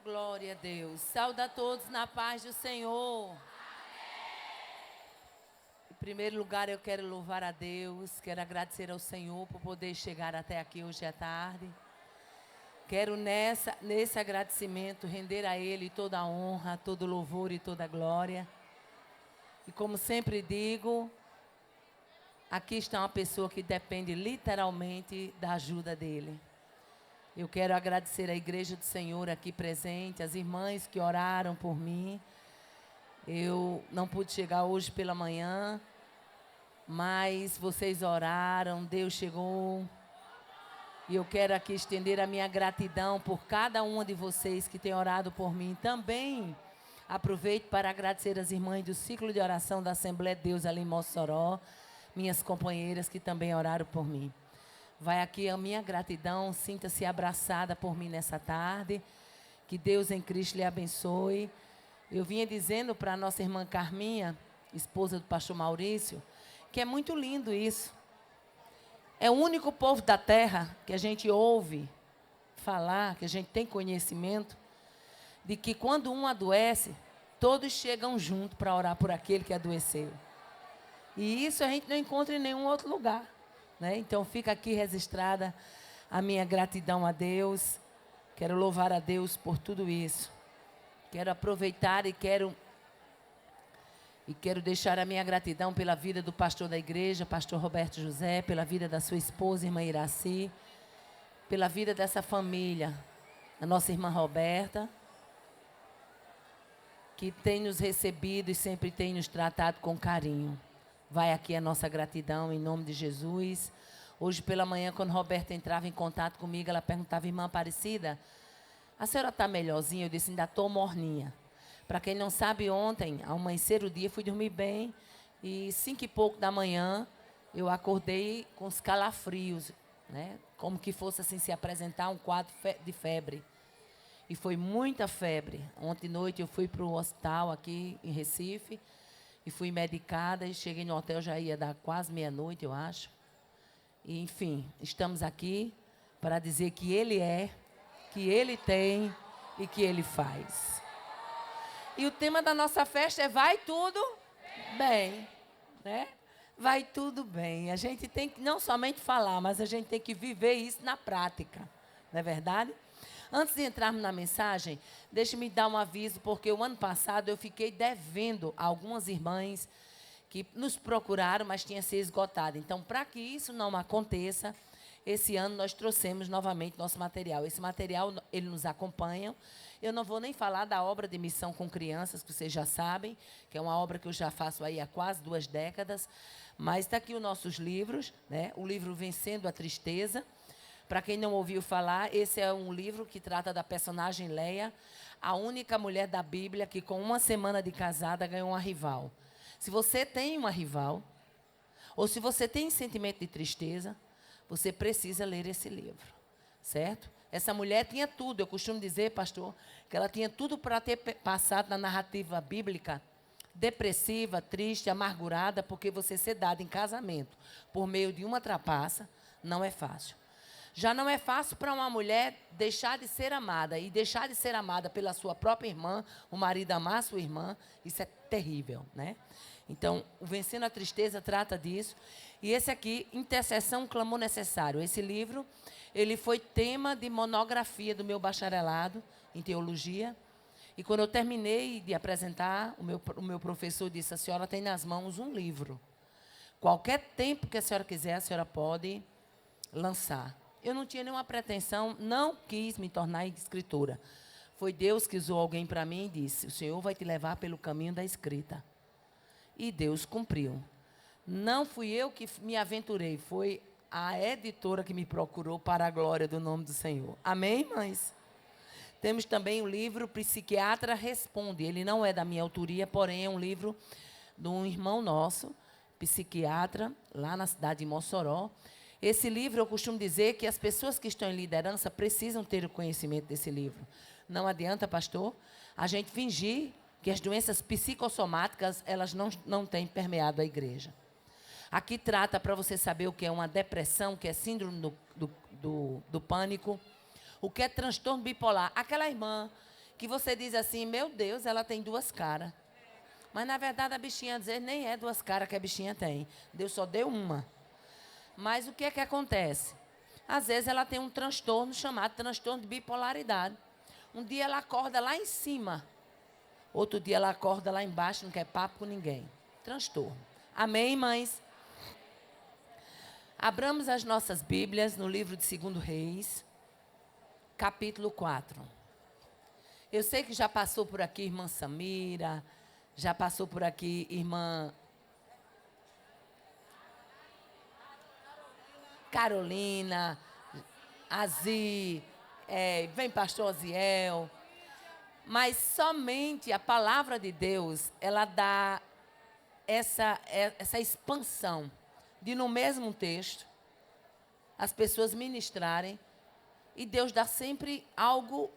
Glória a Deus. Saúde a todos na paz do Senhor. Em primeiro lugar, eu quero louvar a Deus, quero agradecer ao Senhor por poder chegar até aqui hoje à tarde. Quero nesse agradecimento render a Ele toda a honra, todo o louvor e toda a glória. E como sempre digo, aqui está uma pessoa que depende literalmente da ajuda dEle. Eu quero agradecer a Igreja do Senhor aqui presente, as irmãs que oraram por mim. Eu não pude chegar hoje pela manhã, mas vocês oraram, Deus chegou. E eu quero aqui estender a minha gratidão por cada uma de vocês que tem orado por mim. Também aproveito para agradecer as irmãs do ciclo de oração da Assembleia de Deus ali em Mossoró, minhas companheiras que também oraram por mim. Vai aqui a minha gratidão, sinta-se abraçada por mim nessa tarde. Que Deus em Cristo lhe abençoe. Eu vinha dizendo para a nossa irmã Carminha, esposa do pastor Maurício, que é muito lindo isso. É o único povo da terra que a gente ouve falar, que a gente tem conhecimento, de que quando um adoece, todos chegam junto para orar por aquele que adoeceu. E isso a gente não encontra em nenhum outro lugar. Né? Então fica aqui registrada a minha gratidão a Deus. Quero louvar a Deus por tudo isso. Quero aproveitar e quero deixar a minha gratidão pela vida do pastor da igreja, pastor Roberto José, pela vida da sua esposa, irmã Iraci, pela vida dessa família, a nossa irmã Roberta, que tem nos recebido e sempre tem nos tratado com carinho. Vai aqui a nossa gratidão em nome de Jesus. Hoje pela manhã, quando Roberta entrava em contato comigo, ela perguntava, irmã Aparecida, a senhora está melhorzinha? Eu disse, ainda estou morninha. Para quem não sabe, ontem, ao amanhecer o dia, fui dormir bem. E 5 e pouco da manhã, eu acordei com os calafrios, né? Como que fosse assim, se apresentar um quadro de febre. E foi muita febre. Ontem à noite eu fui para o hospital aqui em Recife. E fui medicada e cheguei no hotel, já ia dar quase meia-noite, eu acho. E, enfim, estamos aqui para dizer que Ele é, que Ele tem e que Ele faz. E o tema da nossa festa é Vai Tudo Bem, né? Vai tudo bem. A gente tem que não somente falar, mas a gente tem que viver isso na prática, não é verdade? Antes de entrarmos na mensagem, deixe-me dar um aviso, porque o ano passado eu fiquei devendo a algumas irmãs que nos procuraram, mas tinha sido esgotado. Então, para que isso não aconteça, esse ano nós trouxemos novamente nosso material. Esse material, ele nos acompanha. Eu não vou nem falar da obra de missão com crianças, que vocês já sabem, que é uma obra que eu já faço aí há quase 2 décadas. Mas está aqui os nossos livros, né? O livro Vencendo a Tristeza. Para quem não ouviu falar, esse é um livro que trata da personagem Leia, a única mulher da Bíblia que com 1 semana de casada ganhou uma rival. Se você tem uma rival, ou se você tem sentimento de tristeza, você precisa ler esse livro, certo? Essa mulher tinha tudo, eu costumo dizer, pastor, que ela tinha tudo para ter passado na narrativa bíblica, depressiva, triste, amargurada, porque você ser dado em casamento por meio de uma trapaça não é fácil. Já não é fácil para uma mulher deixar de ser amada e deixar de ser amada pela sua própria irmã, o marido amar a sua irmã, isso é terrível, né? Então, o Vencendo a Tristeza trata disso. E esse aqui, Intercessão, Clamor Necessário. Esse livro, ele foi tema de monografia do meu bacharelado em teologia. E quando eu terminei de apresentar, o meu professor disse, a senhora tem nas mãos um livro. Qualquer tempo que a senhora quiser, a senhora pode lançar. Eu não tinha nenhuma pretensão, não quis me tornar escritora. Foi Deus que usou alguém para mim e disse, o Senhor vai te levar pelo caminho da escrita. E Deus cumpriu. Não fui eu que me aventurei, foi a editora que me procurou para a glória do nome do Senhor. Amém, mães? Temos também o livro Psiquiatra Responde. Ele não é da minha autoria, porém é um livro de um irmão nosso, psiquiatra, lá na cidade de Mossoró. Esse livro, eu costumo dizer que as pessoas que estão em liderança precisam ter o conhecimento desse livro. Não adianta, pastor, a gente fingir que as doenças psicossomáticas, elas não têm permeado a igreja. Aqui trata para você saber o que é uma depressão, o que é síndrome do pânico, o que é transtorno bipolar. Aquela irmã que você diz assim, meu Deus, ela tem duas caras. Mas, na verdade, a bichinha, às vezes, nem é duas caras que a bichinha tem. Deus só deu uma. Mas o que é que acontece? Às vezes, ela tem um transtorno chamado transtorno de bipolaridade. Um dia ela acorda lá em cima. Outro dia ela acorda lá embaixo, não quer papo com ninguém. Transtorno. Amém, mães? Abramos as nossas Bíblias no livro de 2 Reis, capítulo 4. Eu sei que já passou por aqui irmã Samira, já passou por aqui irmã Carolina, Azi, vem pastor Aziel. Mas somente a palavra de Deus, ela dá essa expansão de no mesmo texto, as pessoas ministrarem, e Deus dá sempre algo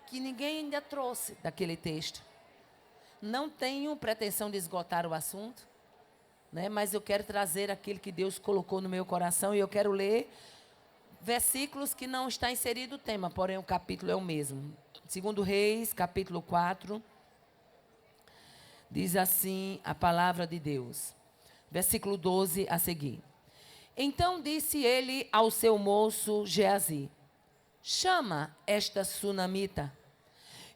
que ninguém ainda trouxe daquele texto. Não tenho pretensão de esgotar o assunto, né, mas eu quero trazer aquilo que Deus colocou no meu coração, e eu quero ler versículos que não está inserido o tema, porém o capítulo é o mesmo. 2 Reis, capítulo 4, diz assim a palavra de Deus. Versículo 12 a seguir. Então disse ele ao seu moço Geazi, chama esta sunamita.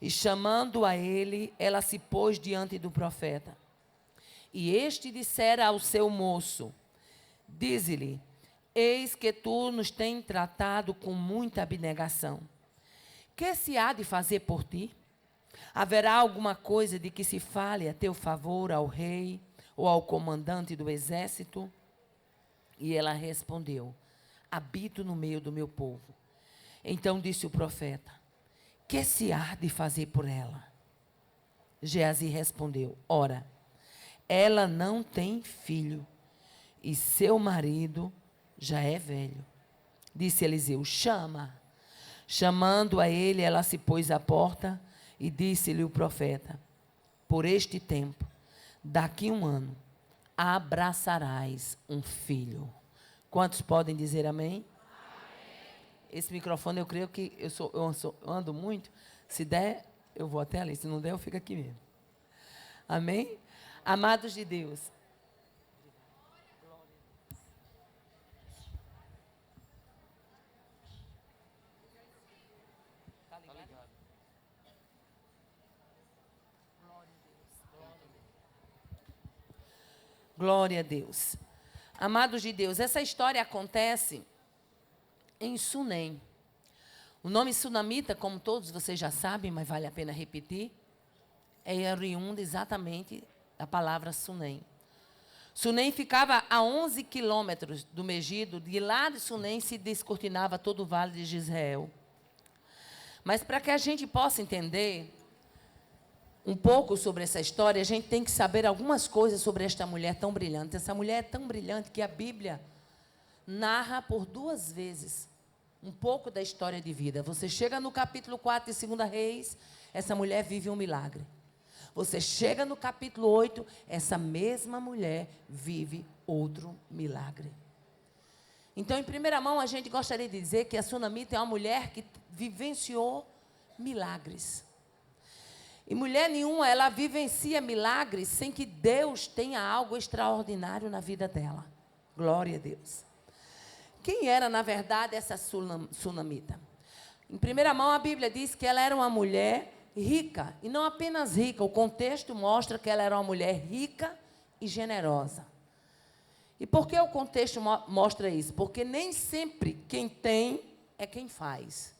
E chamando a ele, ela se pôs diante do profeta. E este dissera ao seu moço, dize-lhe, eis que tu nos tens tratado com muita abnegação. Que se há de fazer por ti? Haverá alguma coisa de que se fale a teu favor ao rei ou ao comandante do exército? E ela respondeu, habito no meio do meu povo. Então disse o profeta, que se há de fazer por ela? Geazi respondeu, ora, ela não tem filho e seu marido já é velho. Disse Eliseu, chama. Chamando a ele, ela se pôs à porta e disse-lhe o profeta, por este tempo, daqui 1 ano, abraçarás um filho. Quantos podem dizer amém? Amém. Esse microfone, eu creio que eu ando muito. Se der, eu vou até ali. Se não der, eu fico aqui mesmo. Amém? Amados de Deus. Tá ligado? Glória a Deus. Amados de Deus, essa história acontece em Sunem. O nome sunamita, como todos vocês já sabem, mas vale a pena repetir, é oriundo exatamente da palavra Sunem. Sunem ficava a 11 quilômetros do Megido, de lá de Sunem se descortinava todo o vale de Jezreel. Mas para que a gente possa entender um pouco sobre essa história, a gente tem que saber algumas coisas sobre esta mulher tão brilhante. Essa mulher é tão brilhante que a Bíblia narra por 2 vezes um pouco da história de vida. Você chega no capítulo 4 de 2 Reis, essa mulher vive um milagre. Você chega no capítulo 8, essa mesma mulher vive outro milagre. Então, em primeira mão, a gente gostaria de dizer que a sunamita é uma mulher que vivenciou milagres. E mulher nenhuma, ela vivencia milagres sem que Deus tenha algo extraordinário na vida dela. Glória a Deus. Quem era, na verdade, essa sunamita? Em primeira mão, a Bíblia diz que ela era uma mulher rica. E não apenas rica, o contexto mostra que ela era uma mulher rica e generosa. E por que o contexto mostra isso? Porque nem sempre quem tem é quem faz.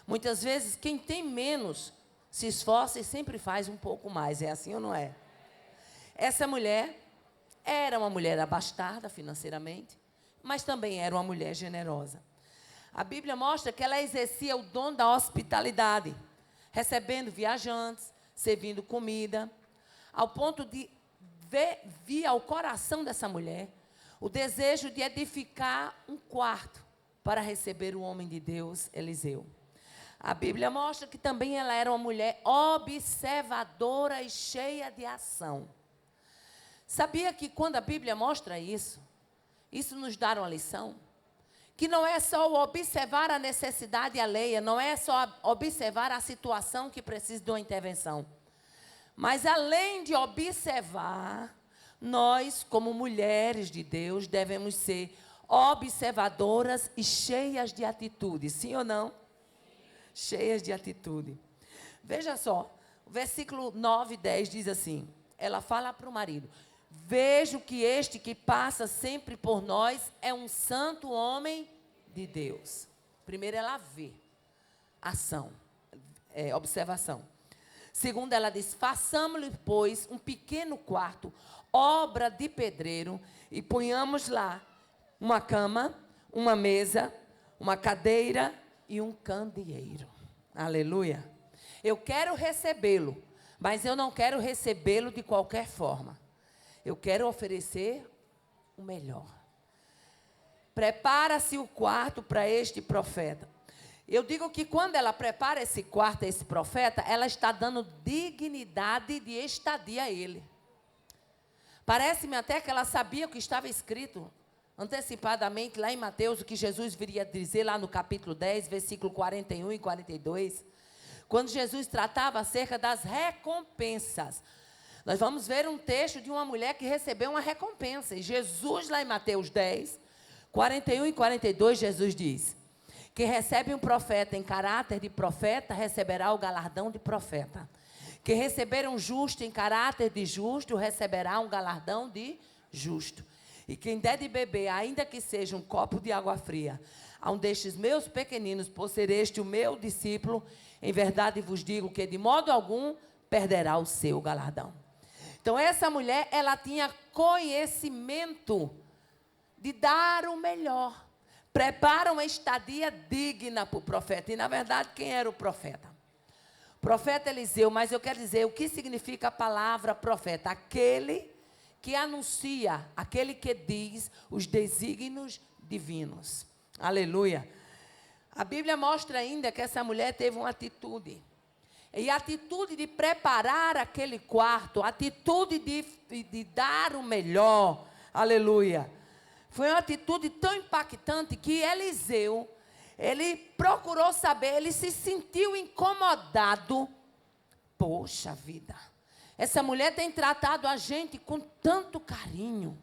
Muitas vezes, quem tem menos se esforça e sempre faz um pouco mais. É assim ou não é? Essa mulher era uma mulher abastada financeiramente, mas também era uma mulher generosa. A Bíblia mostra que ela exercia o dom da hospitalidade, recebendo viajantes, servindo comida, ao ponto de vir ao coração dessa mulher o desejo de edificar um quarto para receber o homem de Deus, Eliseu. A Bíblia mostra que também ela era uma mulher observadora e cheia de ação. Sabia que quando a Bíblia mostra isso, isso nos dá uma lição? Que não é só observar a necessidade alheia, não é só observar a situação que precisa de uma intervenção. Mas além de observar, nós, como mulheres de Deus, devemos ser observadoras e cheias de atitude. Sim ou não? Cheias de atitude. Veja só, o versículo 9 e 10 diz assim, ela fala para o marido, vejo que este que passa sempre por nós é um santo homem de Deus. Primeiro ela vê, ação, observação. Segundo ela diz, façamos-lhe, pois, um pequeno quarto, obra de pedreiro, e ponhamos lá uma cama, uma mesa, uma cadeira e um candeeiro. Aleluia. Eu quero recebê-lo, mas eu não quero recebê-lo de qualquer forma. Eu quero oferecer o melhor. Prepara-se o quarto para este profeta. Eu digo que quando ela prepara esse quarto a esse profeta, ela está dando dignidade de estadia a ele. Parece-me até que ela sabia o que estava escrito antecipadamente lá em Mateus, o que Jesus viria dizer lá no capítulo 10, versículo 41 e 42, quando Jesus tratava acerca das recompensas. Nós vamos ver um texto de uma mulher que recebeu uma recompensa. E Jesus, lá em Mateus 10, 41 e 42, Jesus diz, quem recebe um profeta em caráter de profeta, receberá o galardão de profeta. Quem receber um justo em caráter de justo, receberá um galardão de justo. E quem der de beber, ainda que seja um copo de água fria, a um destes meus pequeninos, por ser este o meu discípulo, em verdade vos digo que de modo algum perderá o seu galardão. Então essa mulher, ela tinha conhecimento de dar o melhor. Prepara uma estadia digna para o profeta. E na verdade, quem era o profeta? O profeta Eliseu, mas eu quero dizer o que significa a palavra profeta. Aquele que anuncia, aquele que diz os desígnios divinos. Aleluia. A Bíblia mostra ainda que essa mulher teve uma atitude. E a atitude de preparar aquele quarto, a atitude de dar o melhor. Aleluia. Foi uma atitude tão impactante que Eliseu, ele procurou saber, ele se sentiu incomodado. Poxa vida. Essa mulher tem tratado a gente com tanto carinho.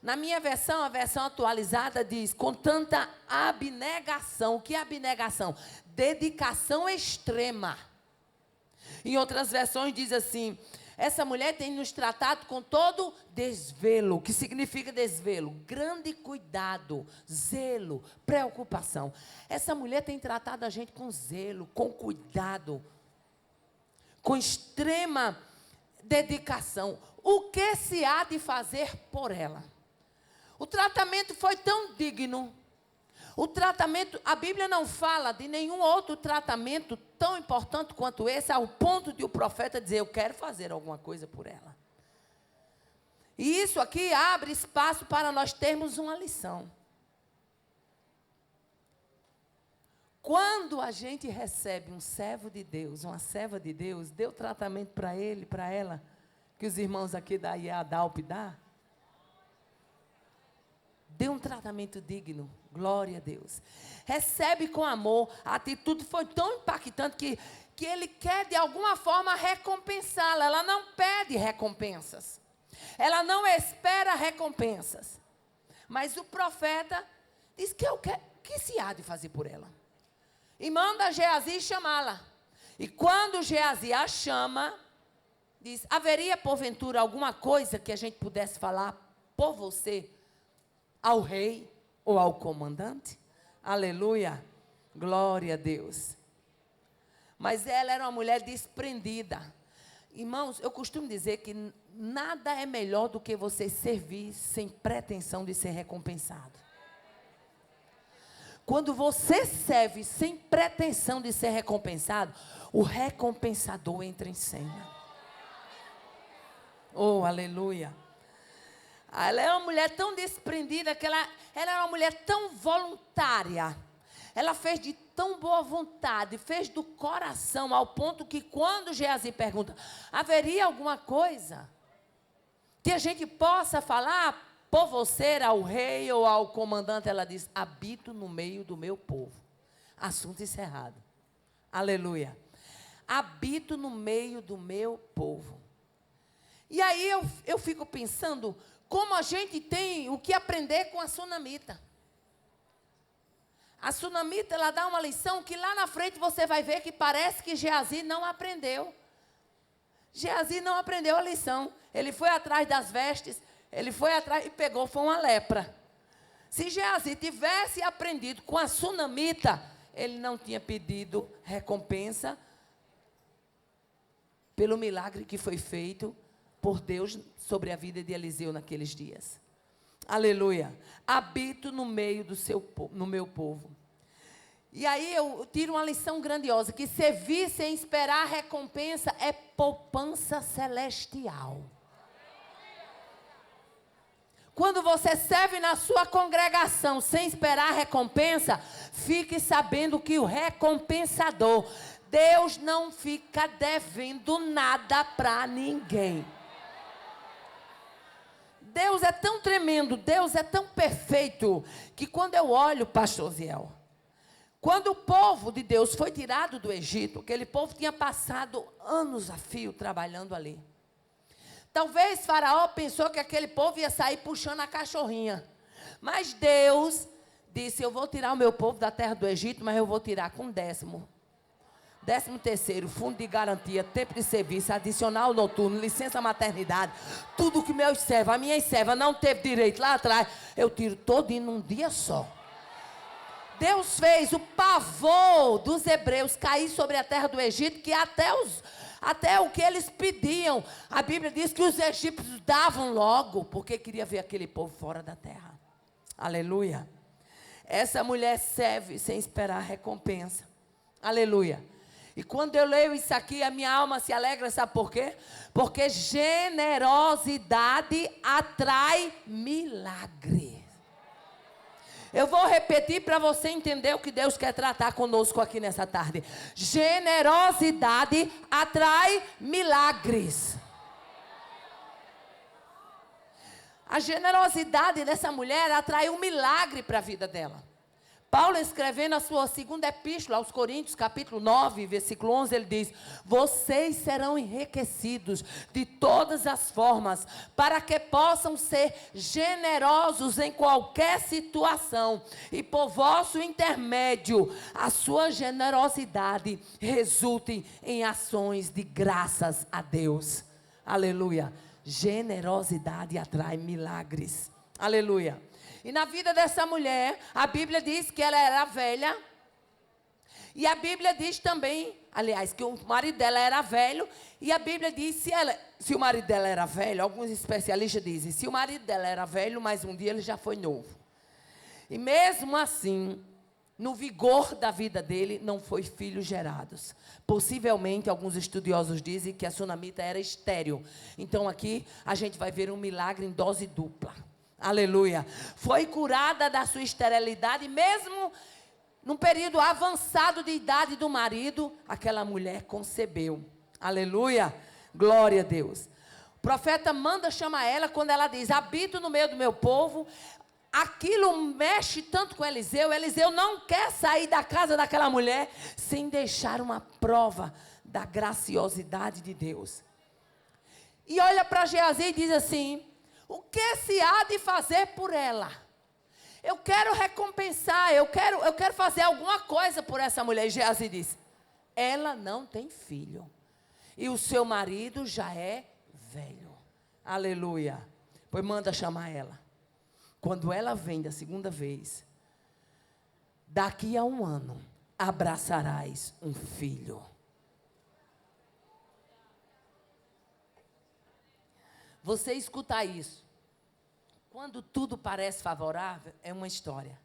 Na minha versão, a versão atualizada diz, com tanta abnegação. O que é abnegação? Dedicação extrema. Em outras versões diz assim, essa mulher tem nos tratado com todo desvelo. O que significa desvelo? Grande cuidado, zelo, preocupação. Essa mulher tem tratado a gente com zelo, com cuidado, com extrema dedicação. O que se há de fazer por ela? O tratamento foi tão digno. O tratamento, a Bíblia não fala de nenhum outro tratamento tão importante quanto esse, ao ponto de o profeta dizer, eu quero fazer alguma coisa por ela. E isso aqui abre espaço para nós termos uma lição. Quando a gente recebe um servo de Deus, uma serva de Deus, dê o tratamento para ele, para ela, que os irmãos aqui da IADALP dá. Dê um tratamento digno, glória a Deus. Recebe com amor, a atitude foi tão impactante que ele quer de alguma forma recompensá-la. Ela não pede recompensas. Ela não espera recompensas. Mas o profeta diz que que se há de fazer por ela? E manda Geazi chamá-la. E quando Geazi a chama, diz, haveria porventura alguma coisa que a gente pudesse falar por você ao rei ou ao comandante? Aleluia, glória a Deus. Mas ela era uma mulher desprendida. Irmãos, eu costumo dizer que nada é melhor do que você servir sem pretensão de ser recompensado. Quando você serve sem pretensão de ser recompensado, o recompensador entra em cena. Oh, aleluia. Ela é uma mulher tão desprendida que ela era uma mulher tão voluntária. Ela fez de tão boa vontade, fez do coração, ao ponto que quando Geazi pergunta, haveria alguma coisa que a gente possa falar por você ao rei ou ao comandante? Ela diz, habito no meio do meu povo. Assunto encerrado. Aleluia. Habito no meio do meu povo. E aí eu fico pensando, como a gente tem o que aprender com a sunamita. A sunamita, ela dá uma lição que lá na frente você vai ver que parece que Geazi não aprendeu. Geazi não aprendeu a lição. Ele foi atrás das vestes, ele foi atrás e pegou, foi uma lepra. Se Geazi tivesse aprendido com a sunamita, ele não tinha pedido recompensa pelo milagre que foi feito por Deus sobre a vida de Eliseu naqueles dias. Aleluia. Habito no meio no meu povo. E aí eu tiro uma lição grandiosa, que servir sem esperar recompensa é poupança celestial. Quando você serve na sua congregação sem esperar recompensa, fique sabendo que o recompensador, Deus não fica devendo nada para ninguém. Deus é tão tremendo, Deus é tão perfeito, que quando eu olho, pastor Ziel, quando o povo de Deus foi tirado do Egito, aquele povo tinha passado anos a fio trabalhando ali. Talvez Faraó pensou que aquele povo ia sair puxando a cachorrinha. Mas Deus disse, eu vou tirar o meu povo da terra do Egito, mas eu vou tirar com 13º, fundo de garantia, tempo de serviço, adicional noturno, licença maternidade, tudo que meus servos, a minha serva não teve direito lá atrás, eu tiro todo em um dia só. Deus fez o pavor dos hebreus cair sobre a terra do Egito, que até o que eles pediam, a Bíblia diz que os egípcios davam logo, porque queria ver aquele povo fora da terra. Aleluia. Essa mulher serve sem esperar recompensa. Aleluia. E quando eu leio isso aqui, a minha alma se alegra, sabe por quê? Porque generosidade atrai milagre. Eu vou repetir para você entender o que Deus quer tratar conosco aqui nessa tarde. Generosidade atrai milagres. A generosidade dessa mulher atraiu um milagre para a vida dela. Paulo, escrevendo a sua segunda epístola aos Coríntios, capítulo 9, versículo 11, ele diz, vocês serão enriquecidos de todas as formas, para que possam ser generosos em qualquer situação, e por vosso intermédio, a sua generosidade resulte em ações de graças a Deus. Aleluia. Generosidade atrai milagres. Aleluia. E na vida dessa mulher, a Bíblia diz que ela era velha. E a Bíblia diz também, aliás, que o marido dela era velho. E a Bíblia diz, se o marido dela era velho, alguns especialistas dizem, se o marido dela era velho, mas um dia ele já foi novo. E mesmo assim, no vigor da vida dele, não foi filhos gerados. Possivelmente, alguns estudiosos dizem que a sunamita era estéril. Então aqui, a gente vai ver um milagre em dose dupla. Aleluia. Foi curada da sua esterilidade, mesmo num período avançado de idade do marido, aquela mulher concebeu. Aleluia. Glória a Deus. O profeta manda chamar ela quando ela diz, habito no meio do meu povo. Aquilo mexe tanto com Eliseu. Eliseu não quer sair da casa daquela mulher sem deixar uma prova da graciosidade de Deus. E olha para Geazi e diz assim, o que se há de fazer por ela? Eu quero recompensar, eu quero fazer alguma coisa por essa mulher. E Geazi diz, ela não tem filho. E o seu marido já é velho. Aleluia. Pois manda chamar ela. Quando ela vem da segunda vez, daqui a 1 ano, abraçarás um filho. Você escutar isso, quando tudo parece favorável, é uma história.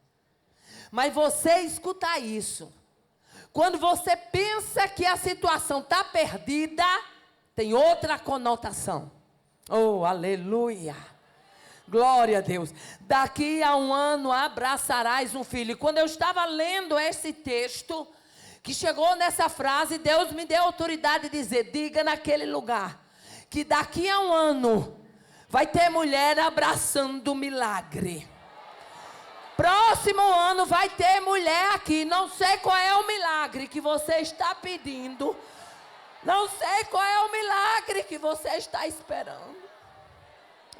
Mas você escutar isso, quando você pensa que a situação está perdida, tem outra conotação. Oh, aleluia! Glória a Deus. Daqui a um ano abraçarás um filho. E quando eu estava lendo esse texto, que chegou nessa frase, Deus me deu autoridade de dizer, diga naquele lugar, que daqui a um ano vai ter mulher abraçando o milagre. Próximo ano vai ter mulher aqui. Não sei qual é o milagre que você está pedindo. Não sei qual é o milagre que você está esperando.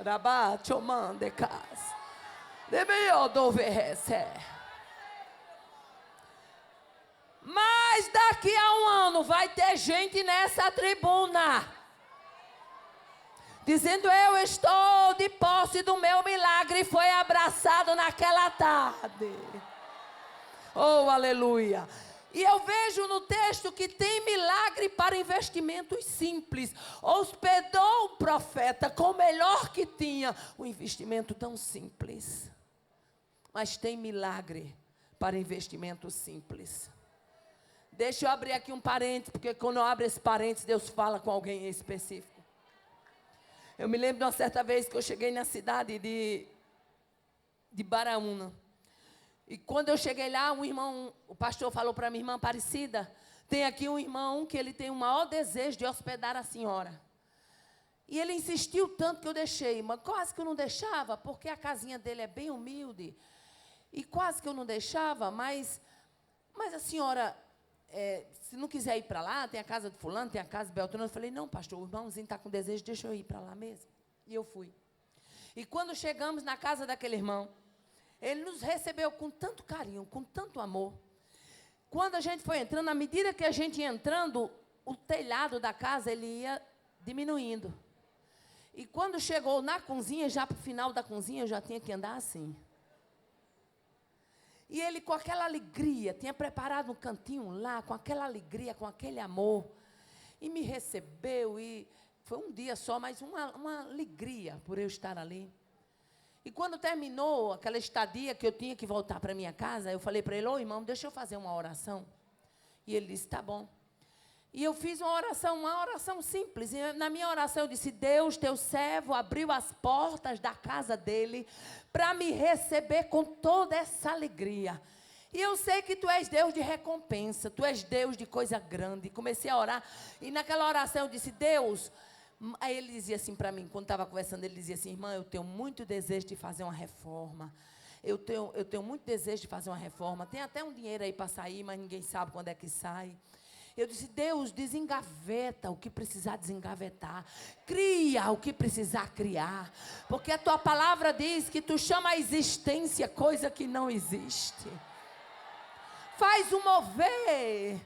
Rabat, mande casa. Mas daqui a um ano vai ter gente nessa tribuna dizendo, eu estou de posse do meu milagre, foi abraçado naquela tarde. Oh, aleluia. E eu vejo no texto que tem milagre para investimentos simples. Hospedou o profeta com o melhor que tinha, um investimento tão simples. Mas tem milagre para investimento simples. Deixa eu abrir aqui um parênteses, porque quando eu abro esse parênteses, Deus fala com alguém em específico. Eu me lembro de uma certa vez que eu cheguei na cidade de Baraúna. E quando eu cheguei lá, o pastor falou para minha irmã Aparecida, tem aqui um irmão que ele tem o maior desejo de hospedar a senhora. E ele insistiu tanto que eu deixei, mas quase que eu não deixava, porque a casinha dele é bem humilde. E quase que eu não deixava, mas a senhora, se não quiser ir para lá, tem a casa de fulano, tem a casa de Beltrano. Eu falei, não, pastor, o irmãozinho está com desejo, deixa eu ir para lá mesmo. E eu fui. E quando chegamos na casa daquele irmão, ele nos recebeu com tanto carinho, com tanto amor. Quando a gente foi entrando, à medida que a gente ia entrando, o telhado da casa, ele ia diminuindo. E quando chegou na cozinha, já para o final da cozinha, eu já tinha que andar assim. E ele, com aquela alegria, tinha preparado um cantinho lá, com aquela alegria, com aquele amor. E me recebeu, e foi um dia só, mas uma alegria por eu estar ali. E quando terminou aquela estadia que eu tinha que voltar para minha casa, eu falei para ele, ô irmão, deixa eu fazer uma oração. E ele disse, tá bom. E eu fiz uma oração simples. E na minha oração eu disse, Deus, teu servo abriu as portas da casa dele para me receber com toda essa alegria. E eu sei que tu és Deus de recompensa, tu és Deus de coisa grande. E comecei a orar, e naquela oração eu disse, Deus... Aí ele dizia assim para mim, quando estava conversando, ele dizia assim, irmã, eu tenho muito desejo de fazer uma reforma. Eu tenho muito desejo de fazer uma reforma. Tem até um dinheiro aí para sair, mas ninguém sabe quando é que sai. Eu disse, Deus, desengaveta o que precisar desengavetar. Cria o que precisar criar. Porque a tua palavra diz que tu chama a existência coisa que não existe. Faz o mover.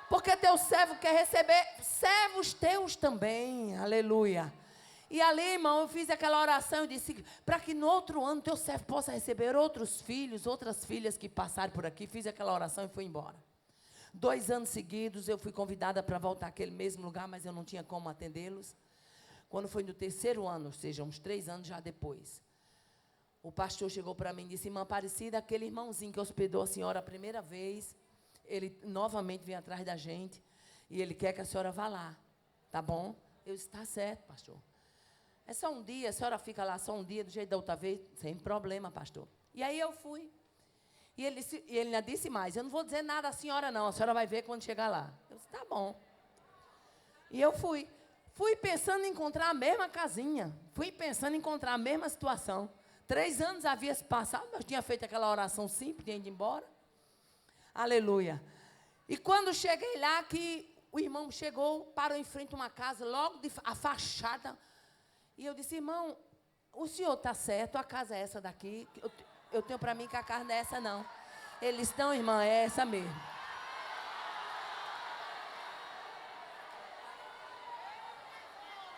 Porque teu servo quer receber servos teus também, aleluia. E ali, irmão, eu fiz aquela oração e disse, para que no outro ano teu servo possa receber outros filhos, outras filhas que passaram por aqui. Fiz aquela oração e fui embora. 2 anos seguidos eu fui convidada para voltar àquele mesmo lugar, mas eu não tinha como atendê-los. Quando foi no 3º ano, ou seja, uns 3 anos já depois, o pastor chegou para mim e disse, irmã Aparecida, aquele irmãozinho que hospedou a senhora a primeira vez, ele novamente vem atrás da gente e ele quer que a senhora vá lá, tá bom? Eu disse, tá certo, pastor. É só um dia, a senhora fica lá só um dia, do jeito da outra vez, sem problema, pastor. E aí eu fui. E ele ainda disse mais, eu não vou dizer nada à senhora não, a senhora vai ver quando chegar lá. Eu disse, tá bom. E eu fui. Fui pensando em encontrar a mesma casinha, fui pensando em encontrar a mesma situação. 3 anos havia se passado, eu tinha feito aquela oração simples, tinha ido embora. Aleluia. E quando cheguei lá, que o irmão chegou, parou em frente a uma casa, logo a fachada. E eu disse, irmão, o senhor está certo, a casa é essa daqui. Eu tenho para mim que a casa não é essa, não. Ele disse, não, irmã, é essa mesmo.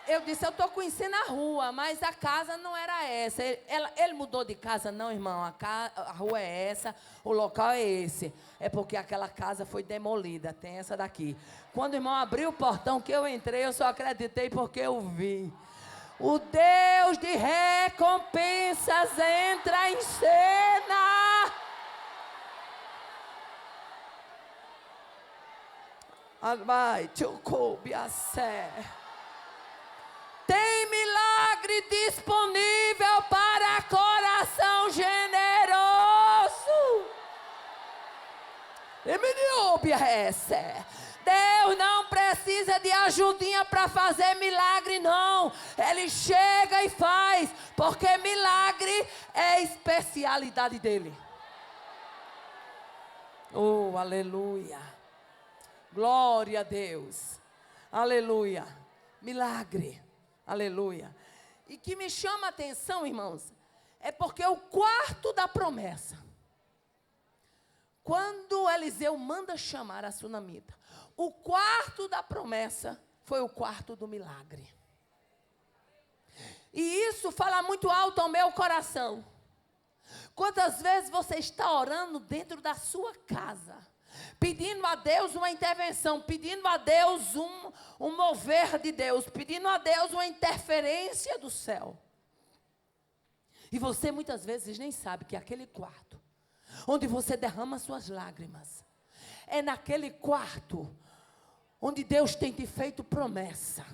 Eu disse, eu estou conhecendo a rua, mas a casa não era essa. Ele mudou de casa, não, irmão. A rua é essa, o local é esse. É porque aquela casa foi demolida, tem essa daqui. Quando o irmão abriu o portão que eu entrei, eu só acreditei porque eu vi. O Deus de recompensas entra em cena. Vai, Tem milagre disponível Deus não precisa de ajudinha para fazer milagre, não. Ele chega e faz, porque milagre é especialidade dele. Oh, aleluia. Glória a Deus. Aleluia. Milagre. Aleluia. E que me chama a atenção, irmãos, é porque o quarto da promessa, quando Eliseu manda chamar a sunamita, o quarto da promessa foi o quarto do milagre. E isso fala muito alto ao meu coração. Quantas vezes você está orando dentro da sua casa, pedindo a Deus uma intervenção, pedindo a Deus um mover de Deus, pedindo a Deus uma interferência do céu. E você muitas vezes nem sabe que aquele quarto, onde você derrama suas lágrimas, é naquele quarto onde Deus tem te feito promessa.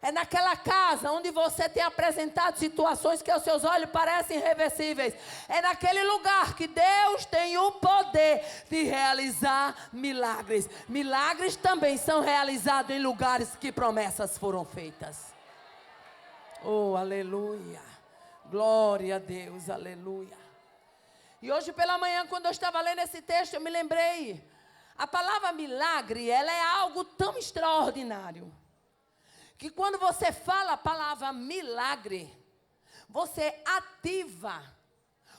É naquela casa onde você tem apresentado situações que aos seus olhos parecem irreversíveis. É naquele lugar que Deus tem o poder de realizar milagres. Milagres também são realizados em lugares que promessas foram feitas. Oh, aleluia. Glória a Deus, aleluia. E hoje pela manhã, quando eu estava lendo esse texto, eu me lembrei. A palavra milagre, ela é algo tão extraordinário, que quando você fala a palavra milagre, você ativa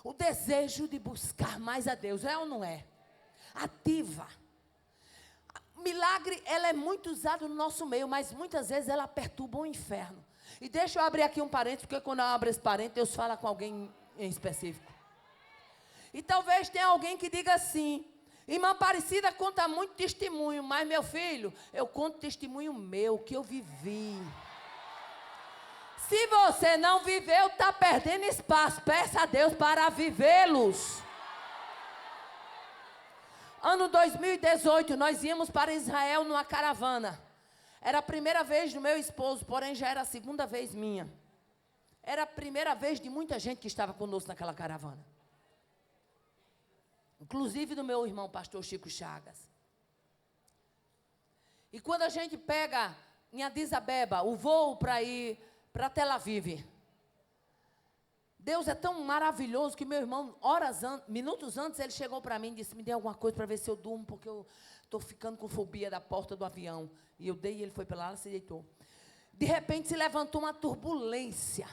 o desejo de buscar mais a Deus. É ou não é? Ativa. Milagre, ela é muito usada no nosso meio, mas muitas vezes ela perturba o inferno. E deixa eu abrir aqui um parênteses, porque quando eu abro esse parênteses, Deus fala com alguém em específico. E talvez tenha alguém que diga assim: irmã Aparecida conta muito testemunho, mas meu filho, eu conto testemunho meu, que eu vivi. Se você não viveu, está perdendo espaço. Peça a Deus para vivê-los. Ano 2018, nós íamos para Israel numa caravana. Era a primeira vez do meu esposo, porém já era a segunda vez minha. Era a primeira vez de muita gente que estava conosco naquela caravana. Inclusive do meu irmão, pastor Chico Chagas. E quando a gente pega em Addis Abeba o voo para ir para Tel Aviv, Deus é tão maravilhoso que meu irmão, minutos antes, ele chegou para mim e disse: me dê alguma coisa para ver se eu durmo, porque eu estou ficando com fobia da porta do avião. E eu dei, e ele foi para lá e se deitou. De repente se levantou uma turbulência.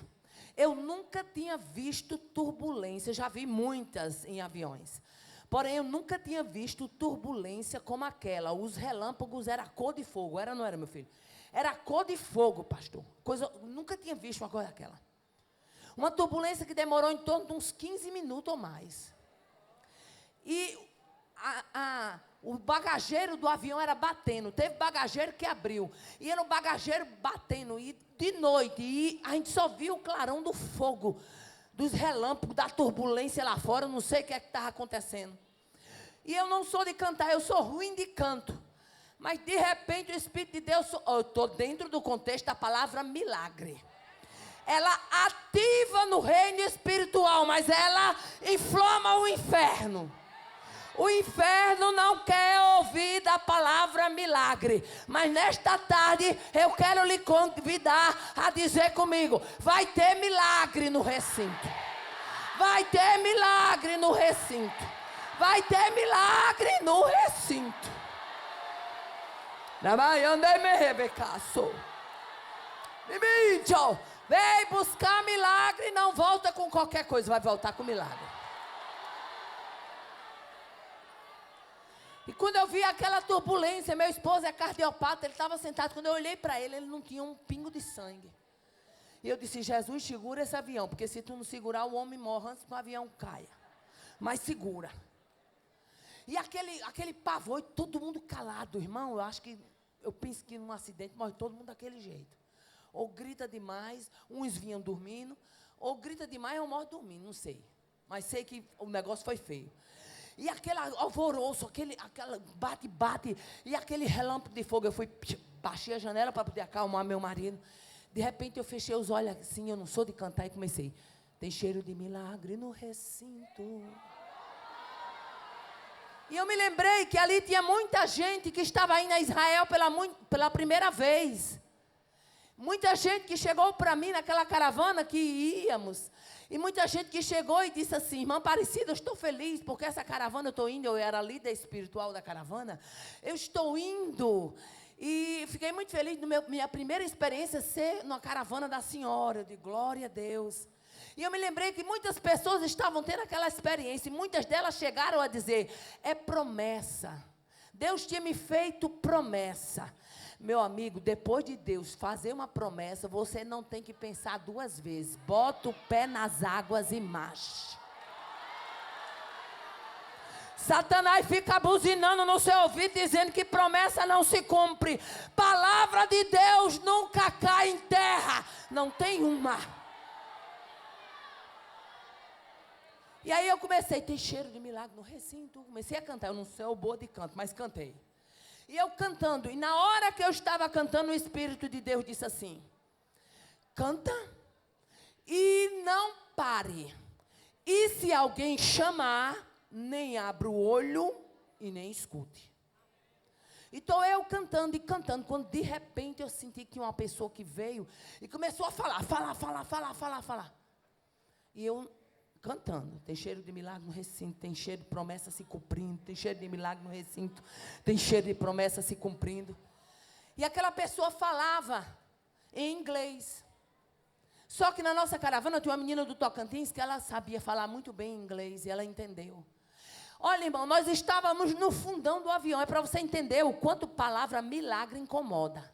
Eu nunca tinha visto turbulência, já vi muitas em aviões. Porém, eu nunca tinha visto turbulência como aquela. Os relâmpagos eram cor de fogo. Era ou não era, meu filho? Era cor de fogo, pastor. Nunca tinha visto uma coisa daquela. Uma turbulência que demorou em torno de uns 15 minutos ou mais. E o bagageiro do avião era batendo. Teve bagageiro que abriu. E era o bagageiro batendo. E de noite. E a gente só viu o clarão do fogo, dos relâmpagos, da turbulência lá fora. Eu não sei o que é que estava acontecendo. E eu não sou de cantar, eu sou ruim de canto. Mas de repente o Espírito de Deus, eu estou dentro do contexto da palavra milagre. Ela ativa no reino espiritual, mas ela inflama o inferno. O inferno não quer ouvir da palavra milagre. Mas nesta tarde eu quero lhe convidar a dizer comigo: vai ter milagre no recinto. Vai ter milagre no recinto. Vai ter milagre no recinto. Vem buscar milagre, não volta com qualquer coisa, vai voltar com milagre. E quando eu vi aquela turbulência, meu esposo é cardiopata, ele estava sentado, quando eu olhei para ele, ele não tinha um pingo de sangue. E eu disse: Jesus, segura esse avião, porque se tu não segurar, o homem morre antes que o avião caia. Mas segura. E aquele pavor, todo mundo calado, irmão. Eu penso que num acidente morre todo mundo daquele jeito. Ou grita demais, uns vinham dormindo, ou grita demais ou morre dormindo, não sei. Mas sei que o negócio foi feio. E aquele alvoroço, aquela bate, e aquele relâmpago de fogo. Eu baixei a janela para poder acalmar meu marido. De repente eu fechei os olhos assim, eu não sou de cantar, e comecei: tem cheiro de milagre no recinto. E eu me lembrei que ali tinha muita gente que estava indo a Israel pela primeira vez. Muita gente que chegou para mim naquela caravana que íamos. E muita gente que chegou e disse assim: irmã Aparecida, eu estou feliz porque essa caravana eu estou indo. Eu era líder espiritual da caravana. Eu estou indo. E fiquei muito feliz minha primeira experiência ser numa caravana da senhora. De glória a Deus. E eu me lembrei que muitas pessoas estavam tendo aquela experiência. E muitas delas chegaram a dizer: é promessa. Deus tinha me feito promessa. Meu amigo, depois de Deus fazer uma promessa, você não tem que pensar duas vezes. Bota o pé nas águas e marche. Satanás fica buzinando no seu ouvido, dizendo que promessa não se cumpre. Palavra de Deus nunca cai em terra. Não tem uma. E aí eu comecei, tem cheiro de milagre no recinto. Comecei a cantar, eu não sou boa de canto, mas cantei. E eu cantando, e na hora que eu estava cantando, o Espírito de Deus disse assim: canta e não pare. E se alguém chamar, nem abra o olho e nem escute. Então eu cantando e cantando, quando de repente eu senti que uma pessoa que veio e começou a falar. E eu cantando, tem cheiro de milagre no recinto, tem cheiro de promessa se cumprindo, tem cheiro de milagre no recinto, tem cheiro de promessa se cumprindo. E aquela pessoa falava em inglês. Só que na nossa caravana tinha uma menina do Tocantins que ela sabia falar muito bem inglês e ela entendeu. Olha, irmão, nós estávamos no fundão do avião, é para você entender o quanto palavra milagre incomoda.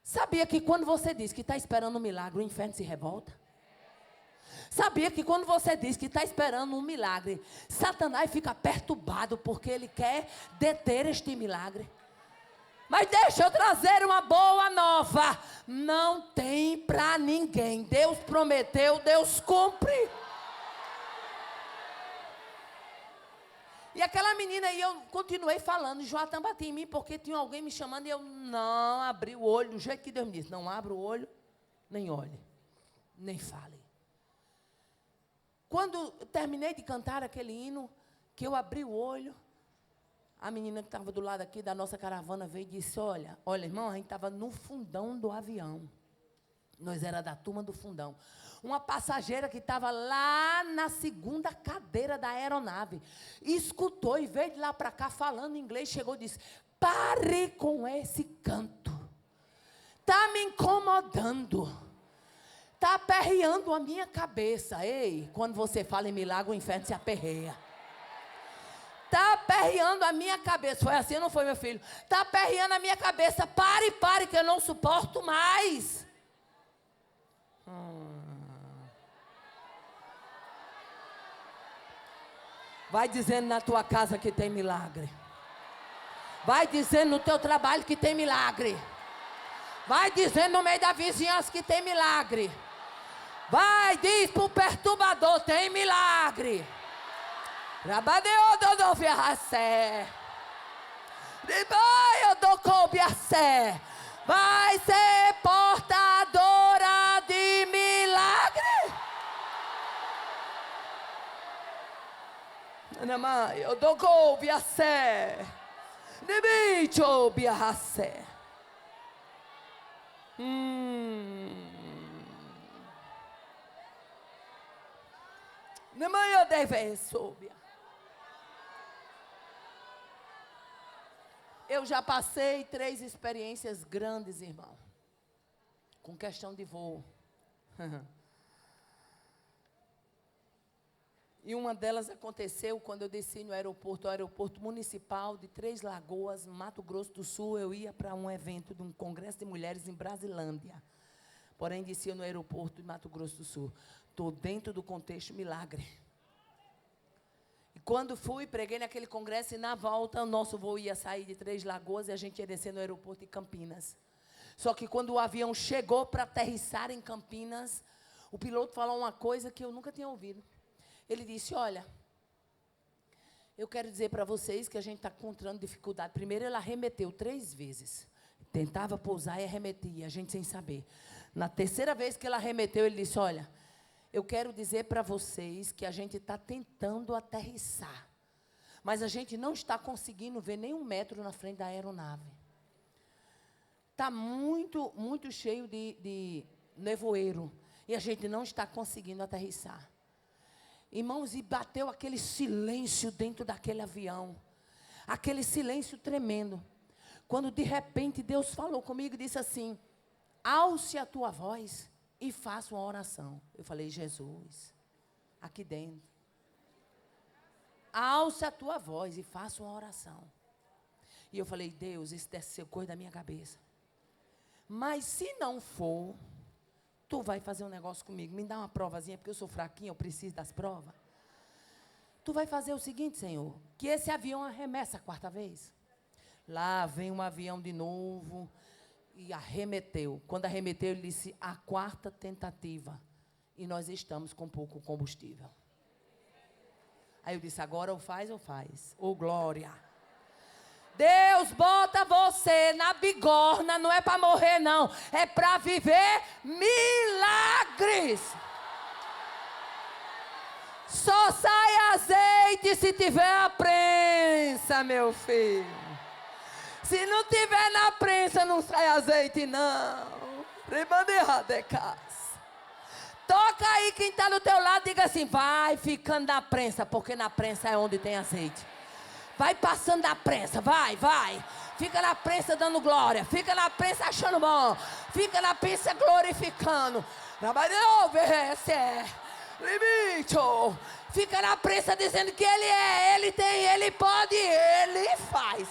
Sabia que quando você diz que está esperando um milagre, o inferno se revolta? Sabia que quando você diz que está esperando um milagre, Satanás fica perturbado porque ele quer deter este milagre? Mas deixa eu trazer uma boa nova. Não tem para ninguém. Deus prometeu, Deus cumpre. E aquela menina, e eu continuei falando, Joatã batia em mim porque tinha alguém me chamando e eu não abri o olho, do jeito que Deus me disse. Não abra o olho, nem olhe, nem fale. Quando eu terminei de cantar aquele hino, que eu abri o olho, a menina que estava do lado aqui da nossa caravana veio e disse: olha, irmão, a gente estava no fundão do avião. Nós era da turma do fundão. Uma passageira que estava lá na segunda cadeira da aeronave, escutou e veio de lá para cá falando inglês, chegou e disse: pare com esse canto. Está me incomodando. Está aperreando a minha cabeça. Ei, quando você fala em milagre, o inferno se aperreia. Está aperreando a minha cabeça. Foi assim ou não foi, meu filho? Está aperreando a minha cabeça. Pare, que eu não suporto mais. Vai dizendo na tua casa que tem milagre. Vai dizendo no teu trabalho que tem milagre. Vai dizendo no meio da vizinhança que tem milagre. Vai, diz para o perturbador, tem milagre. Vai ser portadora de milagre. Eu dou golpe sé. De bicho biassé. Eu deve subir. Eu já passei 3 experiências grandes, irmão, com questão de voo. E uma delas aconteceu quando eu desci no aeroporto municipal de Três Lagoas, no Mato Grosso do Sul. Eu ia para um evento de um congresso de mulheres em Brasilândia. Porém, desci no aeroporto de Mato Grosso do Sul. Estou dentro do contexto milagre. E quando fui, preguei naquele congresso e na volta o nosso voo ia sair de Três Lagoas e a gente ia descer no aeroporto de Campinas. Só que quando o avião chegou para aterrissar em Campinas, o piloto falou uma coisa que eu nunca tinha ouvido. Ele disse: olha, eu quero dizer para vocês que a gente está encontrando dificuldade. Primeiro ele arremeteu 3 vezes. Tentava pousar e arremetia, a gente sem saber. Na terceira vez que ele arremeteu, ele disse: olha, eu quero dizer para vocês que a gente está tentando aterrissar. Mas a gente não está conseguindo ver nem 1 metro na frente da aeronave. Está muito, muito cheio de nevoeiro. E a gente não está conseguindo aterrissar. Irmãos, e bateu aquele silêncio dentro daquele avião. Aquele silêncio tremendo. Quando de repente Deus falou comigo e disse assim: alce a tua voz e faça uma oração. Eu falei: Jesus, aqui dentro. Alce a tua voz e faça uma oração. E eu falei: Deus, isso deve ser coisa da minha cabeça. Mas se não for, tu vai fazer um negócio comigo. Me dá uma provazinha, porque eu sou fraquinha, eu preciso das provas. Tu vai fazer o seguinte, Senhor, que esse avião arremessa a 4ª vez. Lá vem um avião de novo e arremeteu. Quando arremeteu, ele disse: a 4ª tentativa. E nós estamos com pouco combustível. Aí eu disse: agora ou faz ou faz. Ô, glória. Deus bota você na bigorna, não é para morrer não, é para viver milagres. Só sai azeite se tiver a prensa, meu filho. Se não tiver na prensa, não sai azeite não. Toca aí quem está do teu lado, diga assim: vai ficando na prensa, porque na prensa é onde tem azeite. Vai passando da prensa, vai. Fica na prensa dando glória. Fica na prensa achando bom. Fica na prensa glorificando. Fica na prensa dizendo que Ele é, Ele tem, Ele pode, Ele faz.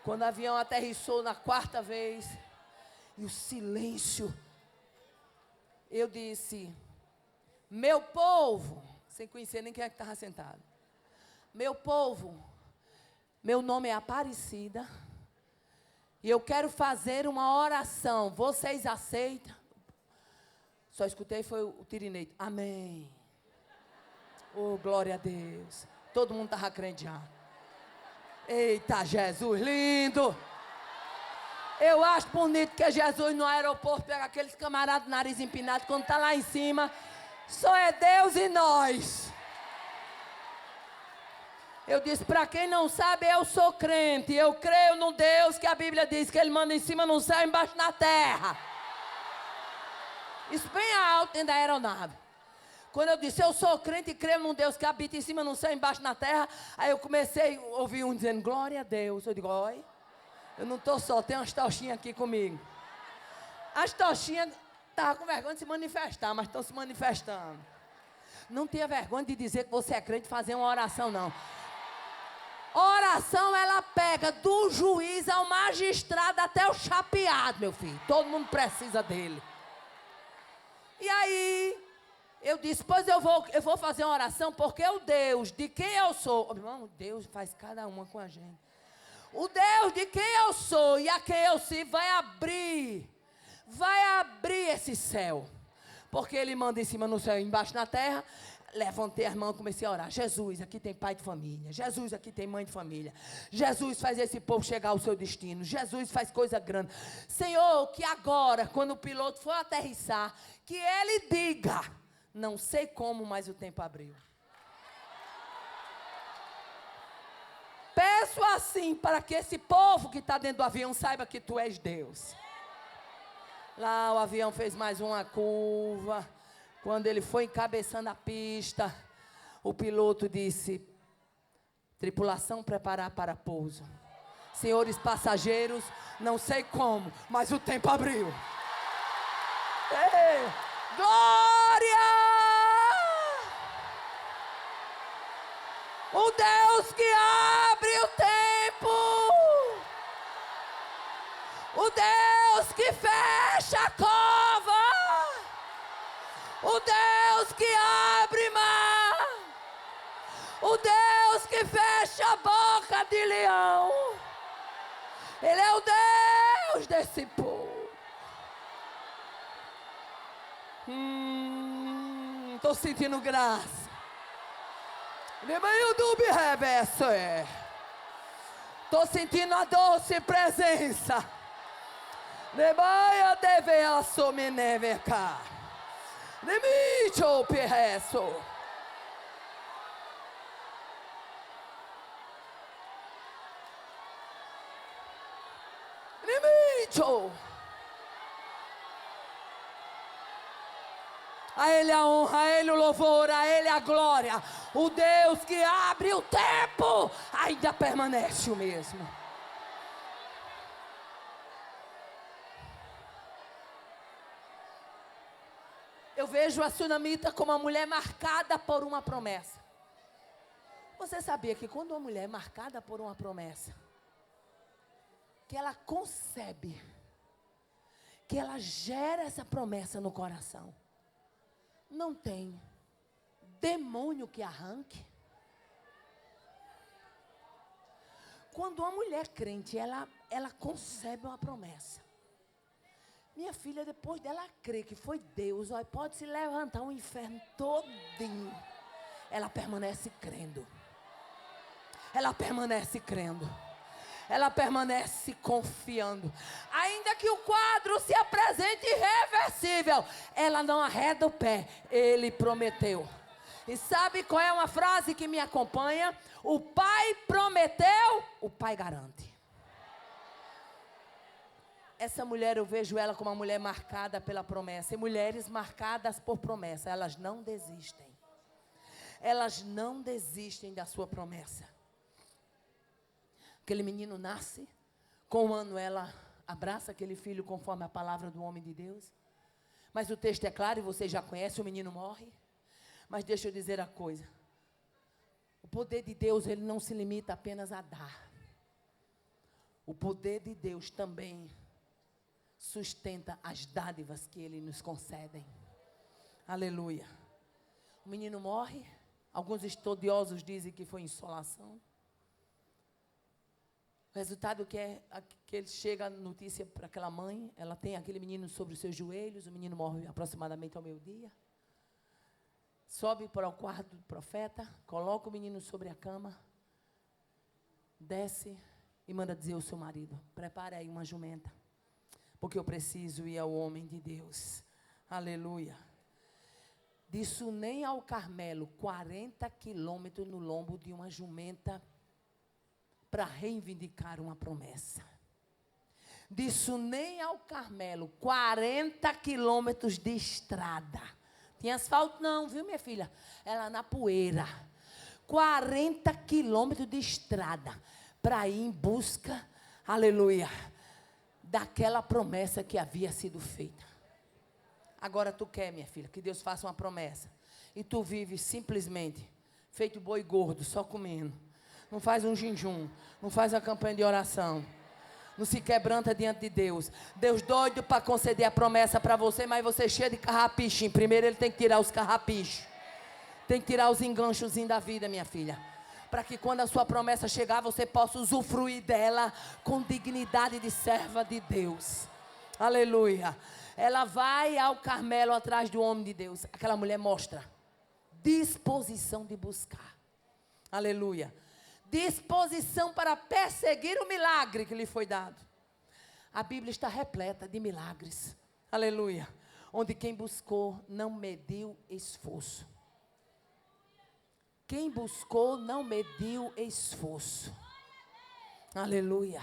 Quando o avião aterrissou na 4ª vez, e o silêncio, eu disse: meu povo, sem conhecer nem quem é que estava sentado. Meu povo, meu nome é Aparecida. E eu quero fazer uma oração. Vocês aceitam? Só escutei foi o Tirineito. Amém. Oh, glória a Deus. Todo mundo estava crente já. Eita, Jesus lindo. Eu acho bonito que Jesus no aeroporto pega aqueles camaradas nariz empinado quando está lá em cima. Só é Deus e nós. Eu disse: para quem não sabe, eu sou crente. Eu creio no Deus que a Bíblia diz que Ele manda em cima no céu e embaixo na terra. Isso bem alto dentro da aeronave. Quando eu disse: eu sou crente e creio num Deus que habita em cima no céu e embaixo na terra, aí eu comecei a ouvir um dizendo: glória a Deus. Eu digo: oi, eu não estou só, tem umas tochinhas aqui comigo. As tochinhas estavam com vergonha de se manifestar, mas estão se manifestando. Não tenha vergonha de dizer que você é crente e fazer uma oração, não. Oração, ela pega do juiz ao magistrado até o chapeado, meu filho. Todo mundo precisa dele. E aí, eu disse: pois eu vou fazer uma oração, porque o Deus de quem eu sou... Irmão, Deus faz cada uma com a gente. O Deus de quem eu sou e a quem eu sirvo vai abrir esse céu. Porque Ele manda em cima no céu e embaixo na terra. Levantei as mãos e comecei a orar: Jesus, aqui tem pai de família. Jesus, aqui tem mãe de família. Jesus, faz esse povo chegar ao seu destino. Jesus, faz coisa grande. Senhor, que agora, quando o piloto for aterrissar, que ele diga: não sei como, mas o tempo abriu. Peço assim para que esse povo que está dentro do avião saiba que Tu és Deus. Lá o avião fez mais uma curva. Quando ele foi encabeçando a pista, o piloto disse: tripulação preparar para pouso. Senhores passageiros, não sei como, mas o tempo abriu. Ei, glória! O Deus que abre o tempo. O Deus que fecha a cova. O Deus que abre mar. O Deus que fecha a boca de leão. Ele é o Deus desse povo. Estou sentindo graça. Estou sentindo a doce presença. Lebaia deve assumir cá. dicho. A Ele a honra, a Ele o louvor, a Ele a glória. O Deus que abre o tempo ainda permanece o mesmo. Eu vejo a sunamita como uma mulher marcada por uma promessa. Você sabia que quando uma mulher é marcada por uma promessa, que ela concebe, que ela gera essa promessa no coração, não tem demônio que arranque. Quando uma mulher crente, ela concebe uma promessa. Minha filha, depois dela crer que foi Deus, ó, pode se levantar o inferno todinho. Ela permanece crendo. Ela permanece crendo. Ela permanece confiando. Ainda que o quadro se apresente irreversível, ela não arreda o pé. Ele prometeu. E sabe qual é uma frase que me acompanha? O Pai prometeu, o Pai garante. Essa mulher, eu vejo ela como uma mulher marcada pela promessa. E mulheres marcadas por promessa, elas não desistem. Elas não desistem da sua promessa. Aquele menino nasce, com um ano ela abraça aquele filho conforme a palavra do homem de Deus. Mas o texto é claro e você já conhece, o menino morre. Mas deixa eu dizer a coisa. O poder de Deus, ele não se limita apenas a dar. O poder de Deus também sustenta as dádivas que Ele nos concedem. Aleluia. O menino morre. Alguns estudiosos dizem que foi insolação. O resultado que ele chega a notícia para aquela mãe. Ela tem aquele menino sobre os seus joelhos. O menino morre aproximadamente ao meio-dia. Sobe para o quarto do profeta. Coloca o menino sobre a cama. Desce e manda dizer ao seu marido: prepare aí uma jumenta, porque eu preciso ir ao homem de Deus. Aleluia. Disso nem ao Carmelo, 40 quilômetros no lombo de uma jumenta, para reivindicar uma promessa. Disso nem ao Carmelo, 40 quilômetros de estrada. Tinha asfalto não, viu minha filha? Era na poeira. 40 quilômetros de estrada, para ir em busca, aleluia, daquela promessa que havia sido feita. Agora tu quer, minha filha, que Deus faça uma promessa, e tu vive simplesmente feito boi gordo, só comendo. Não faz um jejum, não faz uma campanha de oração, não se quebranta diante de Deus. Deus doido para conceder a promessa para você, mas você cheio de carrapicho. Primeiro Ele tem que tirar os carrapichos, tem que tirar os enganchozinhos da vida, minha filha, para que quando a sua promessa chegar, você possa usufruir dela com dignidade de serva de Deus. Aleluia. Ela vai ao Carmelo atrás do homem de Deus. Aquela mulher mostra disposição de buscar. Aleluia. Disposição para perseguir o milagre que lhe foi dado. A Bíblia está repleta de milagres. Aleluia. Onde quem buscou não mediu esforço. Quem buscou não mediu esforço. Aleluia.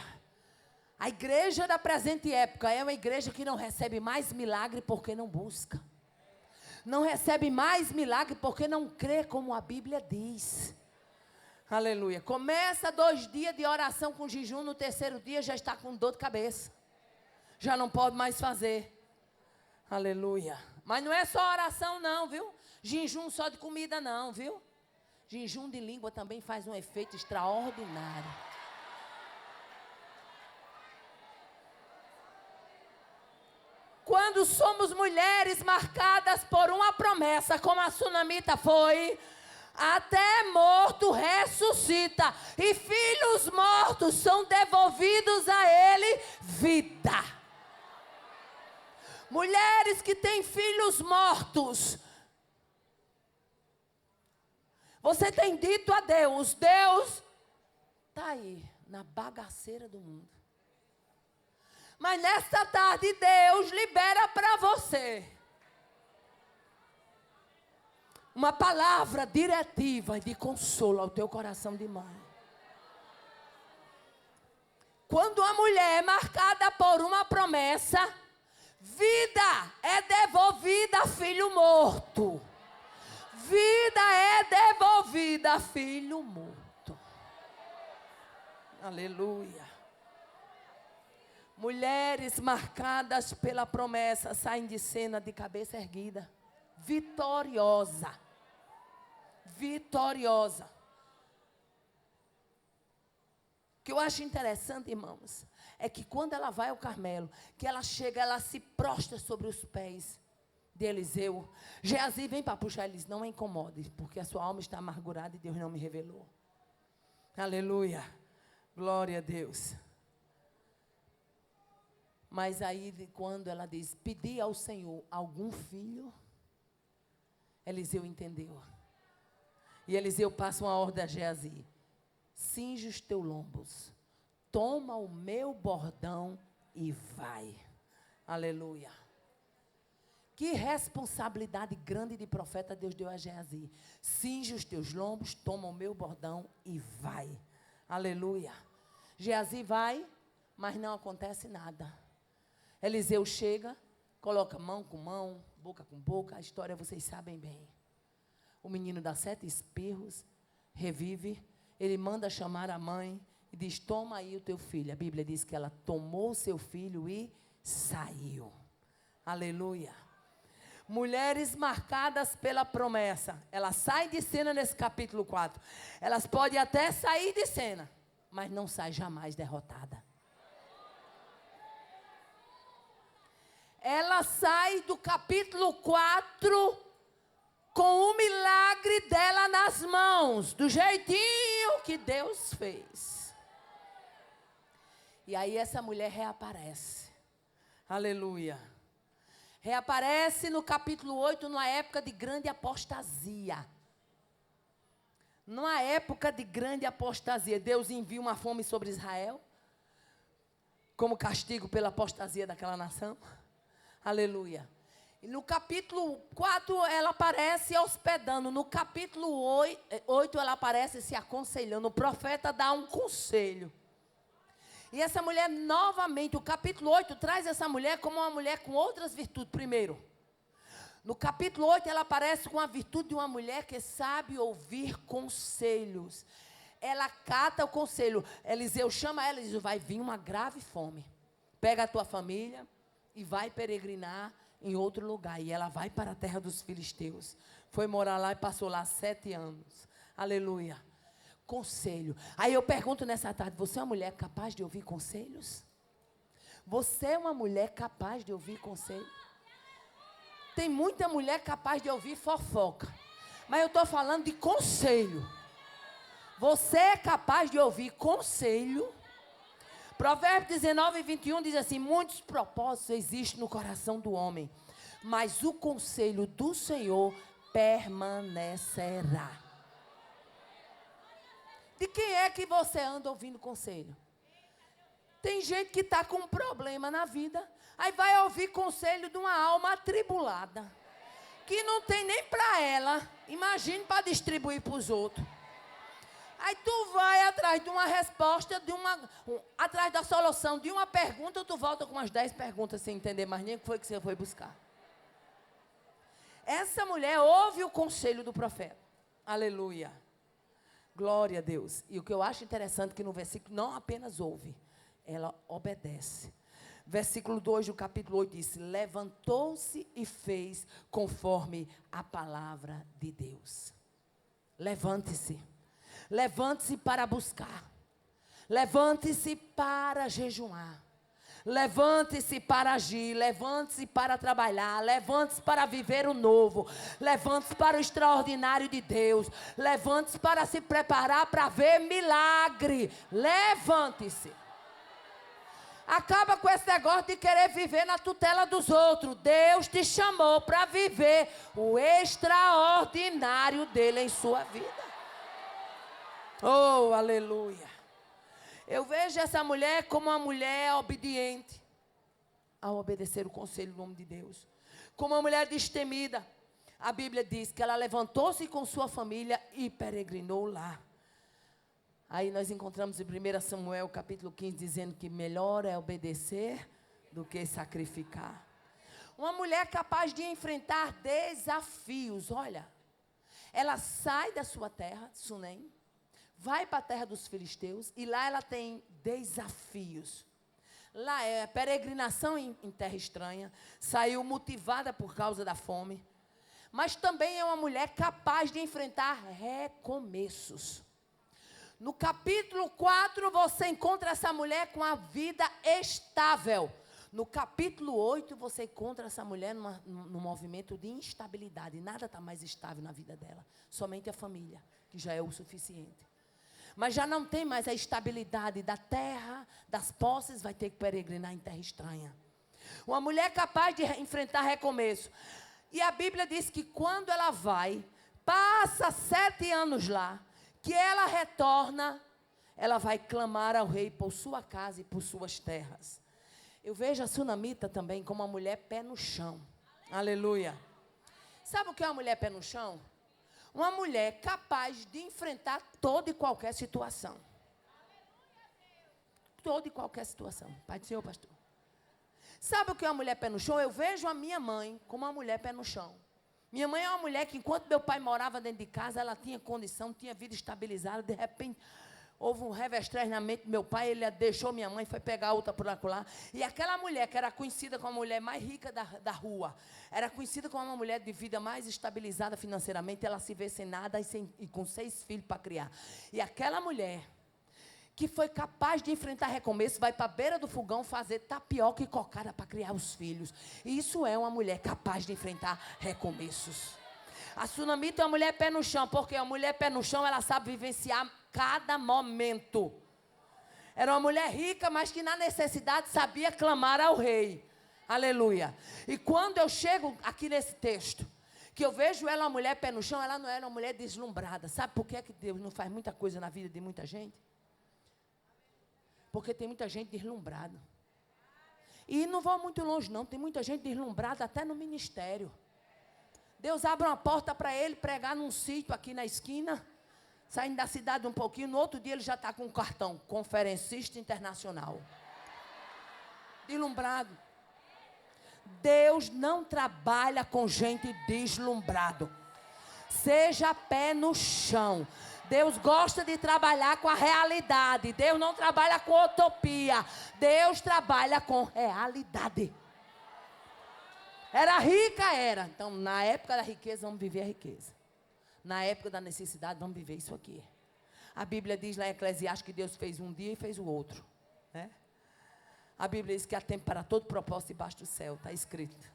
A igreja da presente época é uma igreja que não recebe mais milagre porque não busca. Não recebe mais milagre porque não crê como a Bíblia diz. Aleluia. Começa 2 dias de oração com jejum, no 3º dia já está com dor de cabeça. Já não pode mais fazer. Aleluia. Mas não é só oração não, viu? Jejum só de comida não, viu? Jejum de língua também faz um efeito extraordinário. Quando somos mulheres marcadas por uma promessa, como a sunamita foi, até morto ressuscita, e filhos mortos são devolvidos a ele vida. Mulheres que têm filhos mortos, você tem dito a Deus, Deus está aí, na bagaceira do mundo. Mas nesta tarde, Deus libera para você uma palavra diretiva de consolo ao teu coração de mãe. Quando a mulher é marcada por uma promessa, promessa, vida é devolvida a filho morto. Vida é devolvida a filho morto. Aleluia. Mulheres marcadas pela promessa saem de cena de cabeça erguida. Vitoriosa. Vitoriosa. O que eu acho interessante, irmãos, é que quando ela vai ao Carmelo, que ela chega, ela se prostra sobre os pés de Eliseu. Geazi vem para puxar, ele diz, não a incomode, porque a sua alma está amargurada e Deus não me revelou. Aleluia. Glória a Deus. Mas aí, quando ela diz, pedi ao Senhor algum filho, Eliseu entendeu. E Eliseu passa uma ordem a Geazi. Cinge os teus lombos, toma o meu bordão e vai. Aleluia. Que responsabilidade grande de profeta Deus deu a Geazi. Cinge os teus lombos, toma o meu bordão e vai. Aleluia. Geazi vai, mas não acontece nada. Eliseu chega, coloca mão com mão, boca com boca, a história vocês sabem bem. O menino dá 7 espirros, revive, ele manda chamar a mãe e diz, toma aí o teu filho. A Bíblia diz que ela tomou o seu filho e saiu. Aleluia. Mulheres marcadas pela promessa. Elas saem de cena nesse capítulo 4. Elas podem até sair de cena, mas não saem jamais derrotada. Ela sai do capítulo 4 com o milagre dela nas mãos, do jeitinho que Deus fez. E aí essa mulher reaparece. Aleluia. Reaparece no capítulo 8, numa época de grande apostasia. Numa época de grande apostasia, Deus envia uma fome sobre Israel, como castigo pela apostasia daquela nação. Aleluia. E no capítulo 4 ela aparece hospedando. No capítulo 8 ela aparece se aconselhando. O profeta dá um conselho. E essa mulher novamente, o capítulo 8 traz essa mulher como uma mulher com outras virtudes. Primeiro, no capítulo 8 ela aparece com a virtude de uma mulher que sabe ouvir conselhos. Ela cata o conselho. Eliseu chama ela e diz, vai vir uma grave fome. Pega a tua família e vai peregrinar em outro lugar. E ela vai para a terra dos filisteus. Foi morar lá e passou lá 7 anos. Aleluia. Conselho. Aí eu pergunto nessa tarde, você é uma mulher capaz de ouvir conselhos? Você é uma mulher capaz de ouvir conselho? Tem muita mulher capaz de ouvir fofoca. Mas eu estou falando de conselho. Você é capaz de ouvir conselho? Provérbios 19, 21 diz assim, muitos propósitos existem no coração do homem, mas o conselho do Senhor permanecerá. De quem é que você anda ouvindo conselho? Tem gente que está com um problema na vida, aí vai ouvir conselho de uma alma atribulada, que não tem nem para ela, imagine para distribuir para os outros. Aí tu vai atrás de uma resposta, atrás da solução de uma pergunta, tu volta com umas 10 perguntas sem entender mais nem o que foi que você foi buscar. Essa mulher ouve o conselho do profeta. Aleluia. Glória a Deus. E o que eu acho interessante é que no versículo não apenas ouve, ela obedece. Versículo 2 do capítulo 8 diz, levantou-se e fez conforme a palavra de Deus. Levante-se. Levante-se para buscar. Levante-se para jejuar. Levante-se para agir. Levante-se para trabalhar. Levante-se para viver o novo. Levante-se para o extraordinário de Deus. Levante-se para se preparar para ver milagre. Levante-se. Acaba com esse negócio de querer viver na tutela dos outros. Deus te chamou para viver o extraordinário dele em sua vida. Oh, aleluia. Eu vejo essa mulher como uma mulher obediente ao obedecer o conselho do nome de Deus. Como uma mulher destemida. A Bíblia diz que ela levantou-se com sua família e peregrinou lá. Aí nós encontramos em 1 Samuel capítulo 15 dizendo que melhor é obedecer do que sacrificar. Uma mulher capaz de enfrentar desafios. Olha, ela sai da sua terra, Sunem, vai para a terra dos filisteus e lá ela tem desafios. Lá é peregrinação em terra estranha, saiu motivada por causa da fome, mas também é uma mulher capaz de enfrentar recomeços. No capítulo 4, você encontra essa mulher com a vida estável. No capítulo 8, você encontra essa mulher num movimento de instabilidade. Nada está mais estável na vida dela. Somente a família, que já é o suficiente. Mas já não tem mais a estabilidade da terra, das posses, vai ter que peregrinar em terra estranha. Uma mulher capaz de enfrentar recomeço. E a Bíblia diz que quando ela vai, passa 7 anos lá, que ela retorna, ela vai clamar ao rei por sua casa e por suas terras. Eu vejo a sunamita também como uma mulher pé no chão. Aleluia. Sabe o que é uma mulher pé no chão? Uma mulher capaz de enfrentar toda e qualquer situação. Toda e qualquer situação. Pai do Senhor, pastor. Sabe o que é uma mulher pé no chão? Eu vejo a minha mãe como uma mulher pé no chão. Minha mãe é uma mulher que, enquanto meu pai morava dentro de casa, ela tinha condição, tinha vida estabilizada. De repente, houve um revestrez na mente do meu pai, ele deixou minha mãe, foi pegar outra por lá. E aquela mulher, que era conhecida como a mulher mais rica da rua, era conhecida como uma mulher de vida mais estabilizada financeiramente, ela se vê sem nada e com 6 filhos para criar. E aquela mulher, que foi capaz de enfrentar recomeço, vai para a beira do fogão fazer tapioca e cocada para criar os filhos. E isso é uma mulher capaz de enfrentar recomeços. A sunamita é uma mulher pé no chão, porque a mulher pé no chão, ela sabe vivenciar cada momento. Era uma mulher rica, mas que na necessidade sabia clamar ao rei. Aleluia. E quando eu chego aqui nesse texto, que eu vejo ela uma mulher pé no chão, ela não era uma mulher deslumbrada. Sabe por que Deus não faz muita coisa na vida de muita gente? Porque tem muita gente deslumbrada. E não vou muito longe não, tem muita gente deslumbrada até no ministério. Deus abre uma porta para ele pregar num sítio aqui na esquina, saindo da cidade um pouquinho, no outro dia ele já está com um cartão, conferencista internacional. Deslumbrado. Deus não trabalha com gente deslumbrado. Seja pé no chão. Deus gosta de trabalhar com a realidade. Deus não trabalha com utopia. Deus trabalha com realidade. Era rica, era. Então, na época da riqueza, vamos viver a riqueza. Na época da necessidade, vamos viver isso aqui. A Bíblia diz lá em Eclesiastes que Deus fez um dia e fez o outro. Né? A Bíblia diz que há tempo para todo propósito debaixo do céu. Está escrito.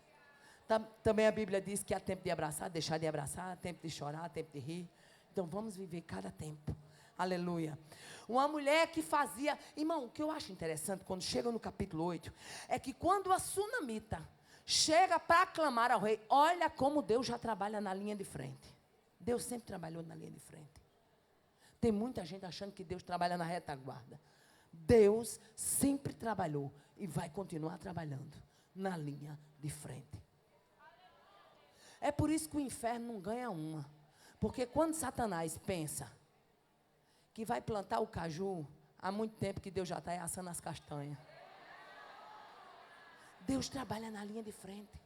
Também a Bíblia diz que há tempo de abraçar, deixar de abraçar, tempo de chorar, tempo de rir. Então vamos viver cada tempo. Aleluia. Uma mulher que fazia... Irmão, o que eu acho interessante quando chega no capítulo 8 é que quando a sunamita chega para clamar ao rei, olha como Deus já trabalha na linha de frente. Deus sempre trabalhou na linha de frente. Tem muita gente achando que Deus trabalha na retaguarda. Deus sempre trabalhou e vai continuar trabalhando na linha de frente. É por isso que o inferno não ganha uma. Porque quando Satanás pensa que vai plantar o caju, há muito tempo que Deus já está assando as castanhas. Deus trabalha na linha de frente.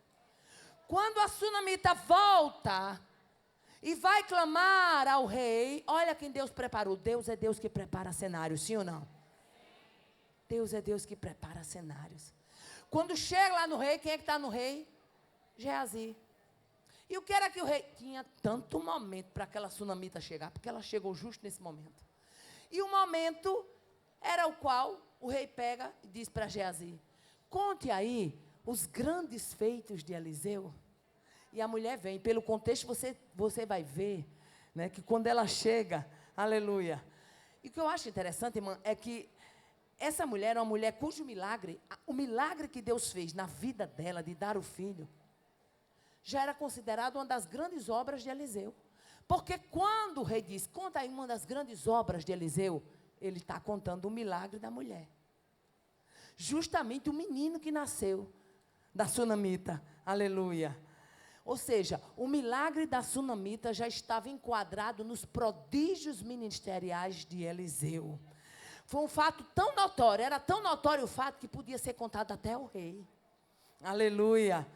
Quando a sunamita volta e vai clamar ao rei, olha quem Deus preparou. Deus é Deus que prepara cenários, sim ou não? Deus é Deus que prepara cenários. Quando chega lá no rei, quem é que está no rei? Geazi. E o que era que o rei... Tinha tanto momento para aquela sunamita chegar, porque ela chegou justo nesse momento. E o momento era o qual o rei pega e diz para Geazi: conte aí os grandes feitos de Eliseu. E a mulher vem. Pelo contexto você vai ver, né, que quando ela chega, aleluia. E o que eu acho interessante, irmã, é que essa mulher é uma mulher cujo milagre, o milagre que Deus fez na vida dela, de dar o filho, já era considerado uma das grandes obras de Eliseu. Porque quando o rei diz, conta aí uma das grandes obras de Eliseu, ele está contando o milagre da mulher. Justamente o menino que nasceu da sunamita. Aleluia. Ou seja, o milagre da sunamita já estava enquadrado nos prodígios ministeriais de Eliseu. Foi um fato tão notório, era tão notório o fato que podia ser contado até ao rei. Aleluia.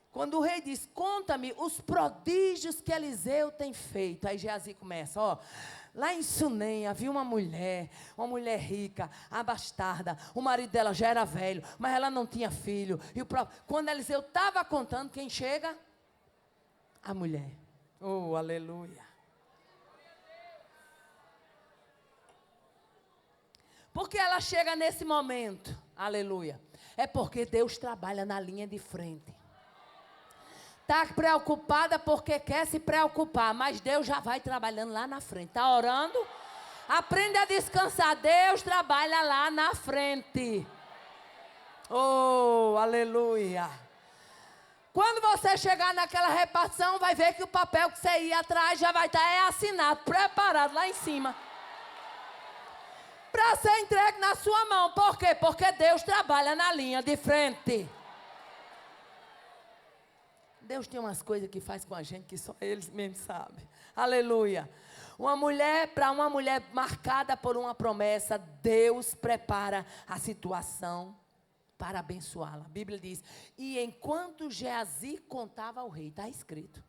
Quando o rei diz, conta-me os prodígios que Eliseu tem feito. Aí Geazi começa, ó. Lá em Sunem havia uma mulher rica, abastarda. O marido dela já era velho, mas ela não tinha filho. E quando Eliseu estava contando, quem chega? A mulher. Oh, aleluia. Porque ela chega nesse momento? Aleluia. É porque Deus trabalha na linha de frente. Está preocupada porque quer se preocupar, mas Deus já vai trabalhando lá na frente. Está orando? Aprende a descansar. Deus trabalha lá na frente. Oh, aleluia. Quando você chegar naquela repartição, vai ver que o papel que você ia atrás já vai estar assinado, preparado lá em cima. Para ser entregue na sua mão. Por quê? Porque Deus trabalha na linha de frente. Deus tem umas coisas que faz com a gente que só eles mesmos sabem. Aleluia. Para uma mulher marcada por uma promessa, Deus prepara a situação para abençoá-la. A Bíblia diz, e enquanto Geazi contava ao rei, está escrito.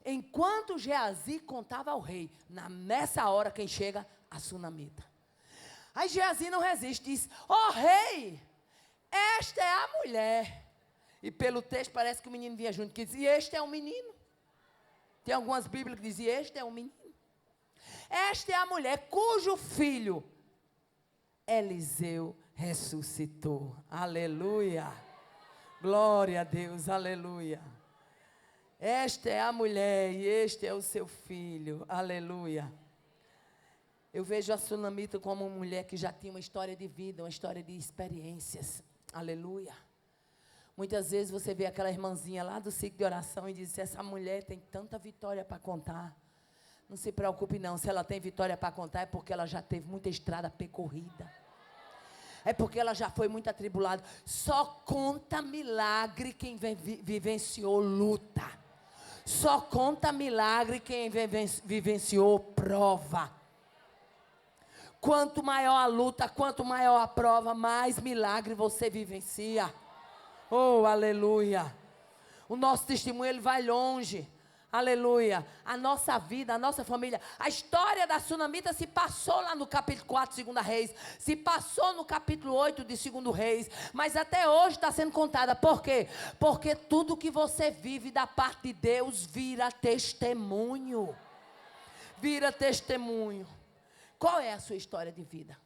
Enquanto Geazi contava ao rei, nessa hora quem chega? A sunamita. Aí Geazi não resiste, diz, ó rei, esta é a mulher. E pelo texto parece que o menino vinha junto, que dizia, este é um menino. Tem algumas bíblias que diziam, este é um menino. Esta é a mulher cujo filho Eliseu ressuscitou. Aleluia. Glória a Deus, aleluia. Esta é a mulher e este é o seu filho. Aleluia. Eu vejo a sunamita como uma mulher que já tinha uma história de vida, uma história de experiências. Aleluia. Muitas vezes você vê aquela irmãzinha lá do ciclo de oração e diz, essa mulher tem tanta vitória para contar. Não se preocupe não, se ela tem vitória para contar é porque ela já teve muita estrada percorrida. É porque ela já foi muito atribulada. Só conta milagre quem vivenciou luta. Só conta milagre quem vivenciou prova. Quanto maior a luta, quanto maior a prova, mais milagre você vivencia. Oh, aleluia. O nosso testemunho, ele vai longe. Aleluia. A nossa vida, a nossa família. A história da sunamita se passou lá no capítulo 4 de 2 Reis. Se passou no capítulo 8 de 2 Reis. Mas até hoje está sendo contada. Por quê? Porque tudo que você vive da parte de Deus vira testemunho. Vira testemunho. Qual é a sua história de vida?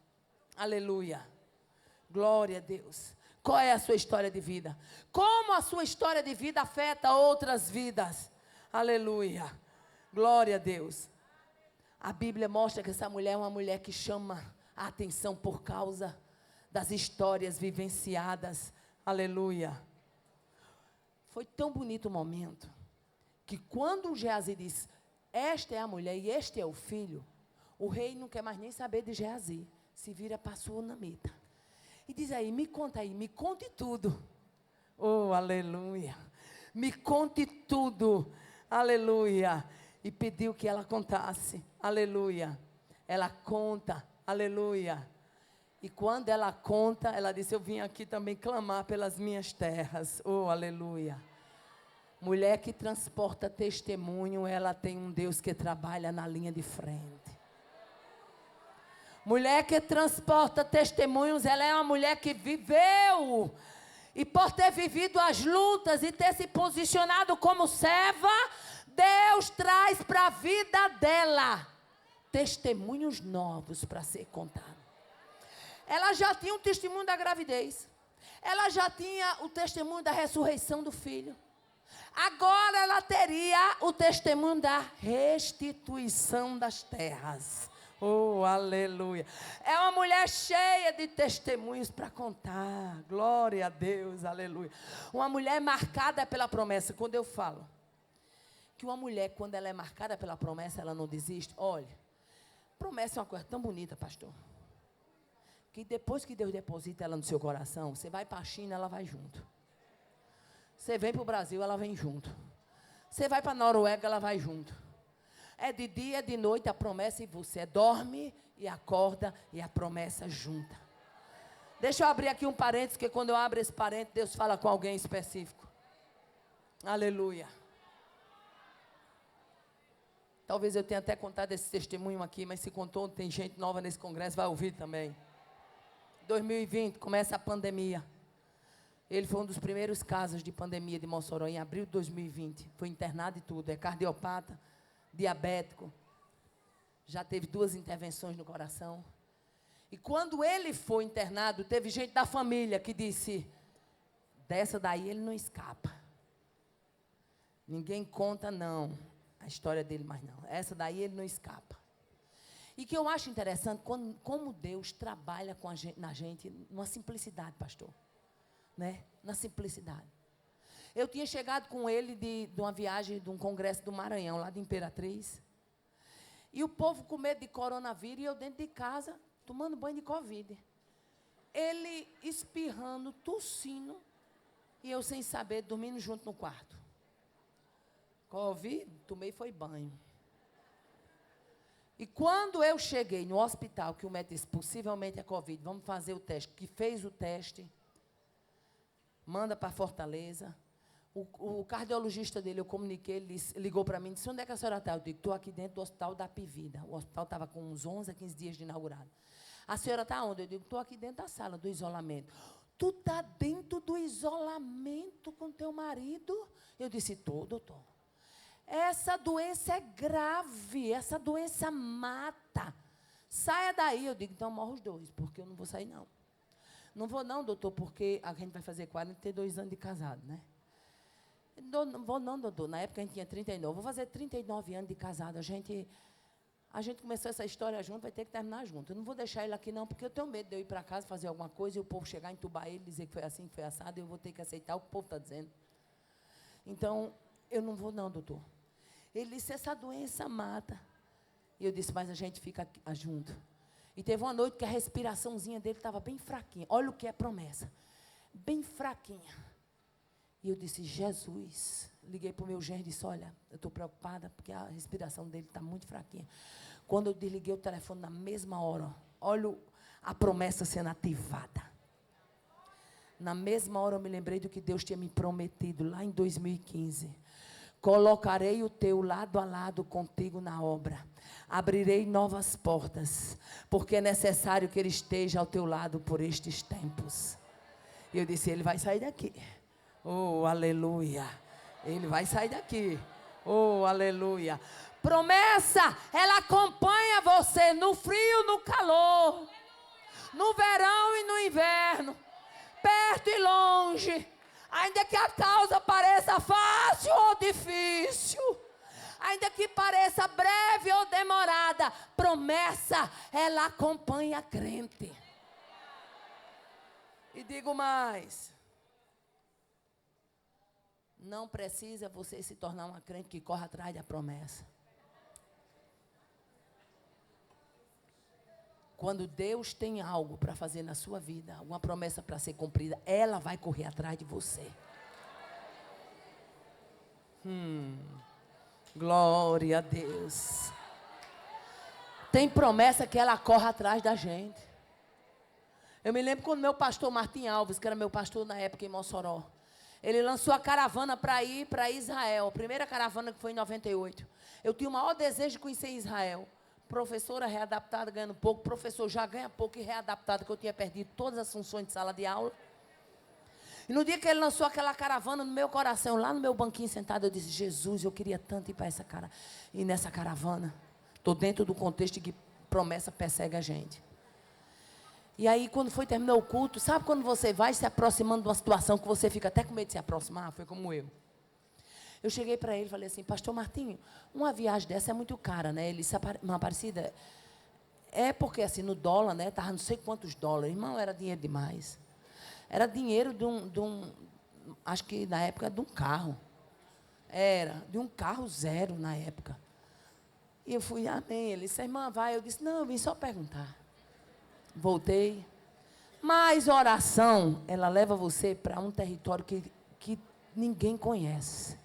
Aleluia. Glória a Deus. Qual é a sua história de vida? Como a sua história de vida afeta outras vidas? Aleluia. Glória a Deus. A Bíblia mostra que essa mulher é uma mulher que chama a atenção por causa das histórias vivenciadas. Aleluia. Foi tão bonito o momento que quando Geazi diz, esta é a mulher e este é o filho, o rei não quer mais nem saber de Geazi. Se vira para a sunamita. E diz aí, me conte tudo. Oh, aleluia. Me conte tudo. Aleluia. E pediu que ela contasse. Aleluia. Ela conta. Aleluia. E quando ela conta, ela disse, eu vim aqui também clamar pelas minhas terras. Oh, aleluia. Mulher que transporta testemunho, ela tem um Deus que trabalha na linha de frente. Mulher que transporta testemunhos, ela é uma mulher que viveu. E por ter vivido as lutas e ter se posicionado como serva, Deus traz para a vida dela testemunhos novos para ser contado. Ela já tinha o testemunho da gravidez. Ela já tinha o testemunho da ressurreição do filho. Agora ela teria o testemunho da restituição das terras. Oh, aleluia. É uma mulher cheia de testemunhos para contar. Glória a Deus, aleluia. Uma mulher marcada pela promessa. Quando eu falo que uma mulher, quando ela é marcada pela promessa, ela não desiste. Olha, promessa é uma coisa tão bonita, pastor, que depois que Deus deposita ela no seu coração, você vai para a China, ela vai junto. Você vem para o Brasil, ela vem junto. Você vai para a Noruega, ela vai junto. É de dia, é de noite, a promessa e você. Dorme e acorda e a promessa junta. Deixa eu abrir aqui um parênteses, porque quando eu abro esse parênteses, Deus fala com alguém específico. Aleluia. Talvez eu tenha até contado esse testemunho aqui, mas se contou, tem gente nova nesse congresso, vai ouvir também. 2020, começa a pandemia. Ele foi um dos primeiros casos de pandemia de Mossoró, em abril de 2020. Foi internado e tudo, é cardiopata, diabético. Já teve 2 intervenções no coração. E quando ele foi internado, teve gente da família que disse, dessa daí ele não escapa. Ninguém conta, não, a história dele, mas não. Essa daí ele não escapa. E que eu acho interessante, como Deus trabalha com na gente, numa simplicidade, pastor. Né? Na simplicidade. Eu tinha chegado com ele de uma viagem, de um congresso do Maranhão, lá de Imperatriz. E o povo com medo de coronavírus, e eu dentro de casa, tomando banho de Covid. Ele espirrando, tossindo, e eu sem saber, dormindo junto no quarto. Covid, tomei foi banho. E quando eu cheguei no hospital, que o médico disse, possivelmente é Covid, vamos fazer o teste, que fez o teste, manda para Fortaleza. O cardiologista dele, eu comuniquei, ele ligou para mim, disse, onde é que a senhora está? Eu digo, estou aqui dentro do hospital da Pivida. O hospital estava com uns 11 a 15 dias de inaugurado. A senhora está onde? Eu digo, estou aqui dentro da sala do isolamento. Tu está dentro do isolamento com teu marido? Eu disse, estou, doutor. Essa doença é grave, essa doença mata. Saia daí. Eu digo, então morre os 2, porque eu não vou sair, não. Não vou não, doutor, porque a gente vai fazer 42 anos de casado, né? Não vou não, doutor. Na época a gente tinha 39. Vou fazer 39 anos de casado. A gente começou essa história junto, vai ter que terminar junto. Eu não vou deixar ele aqui, não, porque eu tenho medo de eu ir para casa fazer alguma coisa e o povo chegar, entubar ele, dizer que foi assim, que foi assado, e eu vou ter que aceitar o que o povo está dizendo. Então, eu não vou não, doutor. Ele disse, essa doença mata. E eu disse, mas a gente fica aqui, junto. E teve uma noite que a respiraçãozinha dele estava bem fraquinha. Olha o que é promessa. Bem fraquinha. E eu disse, Jesus. Liguei para o meu genro e disse, olha, eu estou preocupada porque a respiração dele está muito fraquinha. Quando eu desliguei o telefone na mesma hora, olha a promessa sendo ativada. Na mesma hora eu me lembrei do que Deus tinha me prometido lá em 2015. Colocarei o teu lado a lado contigo na obra. Abrirei novas portas, porque é necessário que ele esteja ao teu lado por estes tempos. E eu disse, ele vai sair daqui. Oh, aleluia. Ele vai sair daqui. Oh, aleluia. Promessa, ela acompanha você no frio, no calor, no verão e no inverno, perto e longe. Ainda que a causa pareça fácil ou difícil, ainda que pareça breve ou demorada, promessa, ela acompanha a crente. E digo mais, não precisa você se tornar uma crente que corre atrás da promessa. Quando Deus tem algo para fazer na sua vida, uma promessa para ser cumprida, ela vai correr atrás de você. Glória a Deus. Tem promessa que ela corre atrás da gente. Eu me lembro quando meu pastor Martim Alves, que era meu pastor na época em Mossoró, ele lançou a caravana para ir para Israel. A primeira caravana que foi em 98. Eu tinha o maior desejo de conhecer Israel. Professora readaptada, ganhando pouco. Professor já ganha pouco e readaptado, que eu tinha perdido todas as funções de sala de aula. E no dia que ele lançou aquela caravana no meu coração, lá no meu banquinho sentado, eu disse, Jesus, eu queria tanto ir para ir nessa caravana. Estou dentro do contexto de que promessa persegue a gente. E aí, quando terminou o culto, sabe quando você vai se aproximando de uma situação que você fica até com medo de se aproximar? Foi como eu. Eu cheguei para ele e falei assim, pastor Martinho, uma viagem dessa é muito cara, né? Ele disse, uma Aparecida, é porque assim, no dólar, né? Estava não sei quantos dólares. Irmão, era dinheiro demais. Era dinheiro de um acho que na época de um carro. Era, de um carro zero na época. E eu fui, amém. Ele disse, irmã, vai. Eu disse, não, eu vim só perguntar. Voltei. Mas oração, ela leva você para um território que ninguém conhece.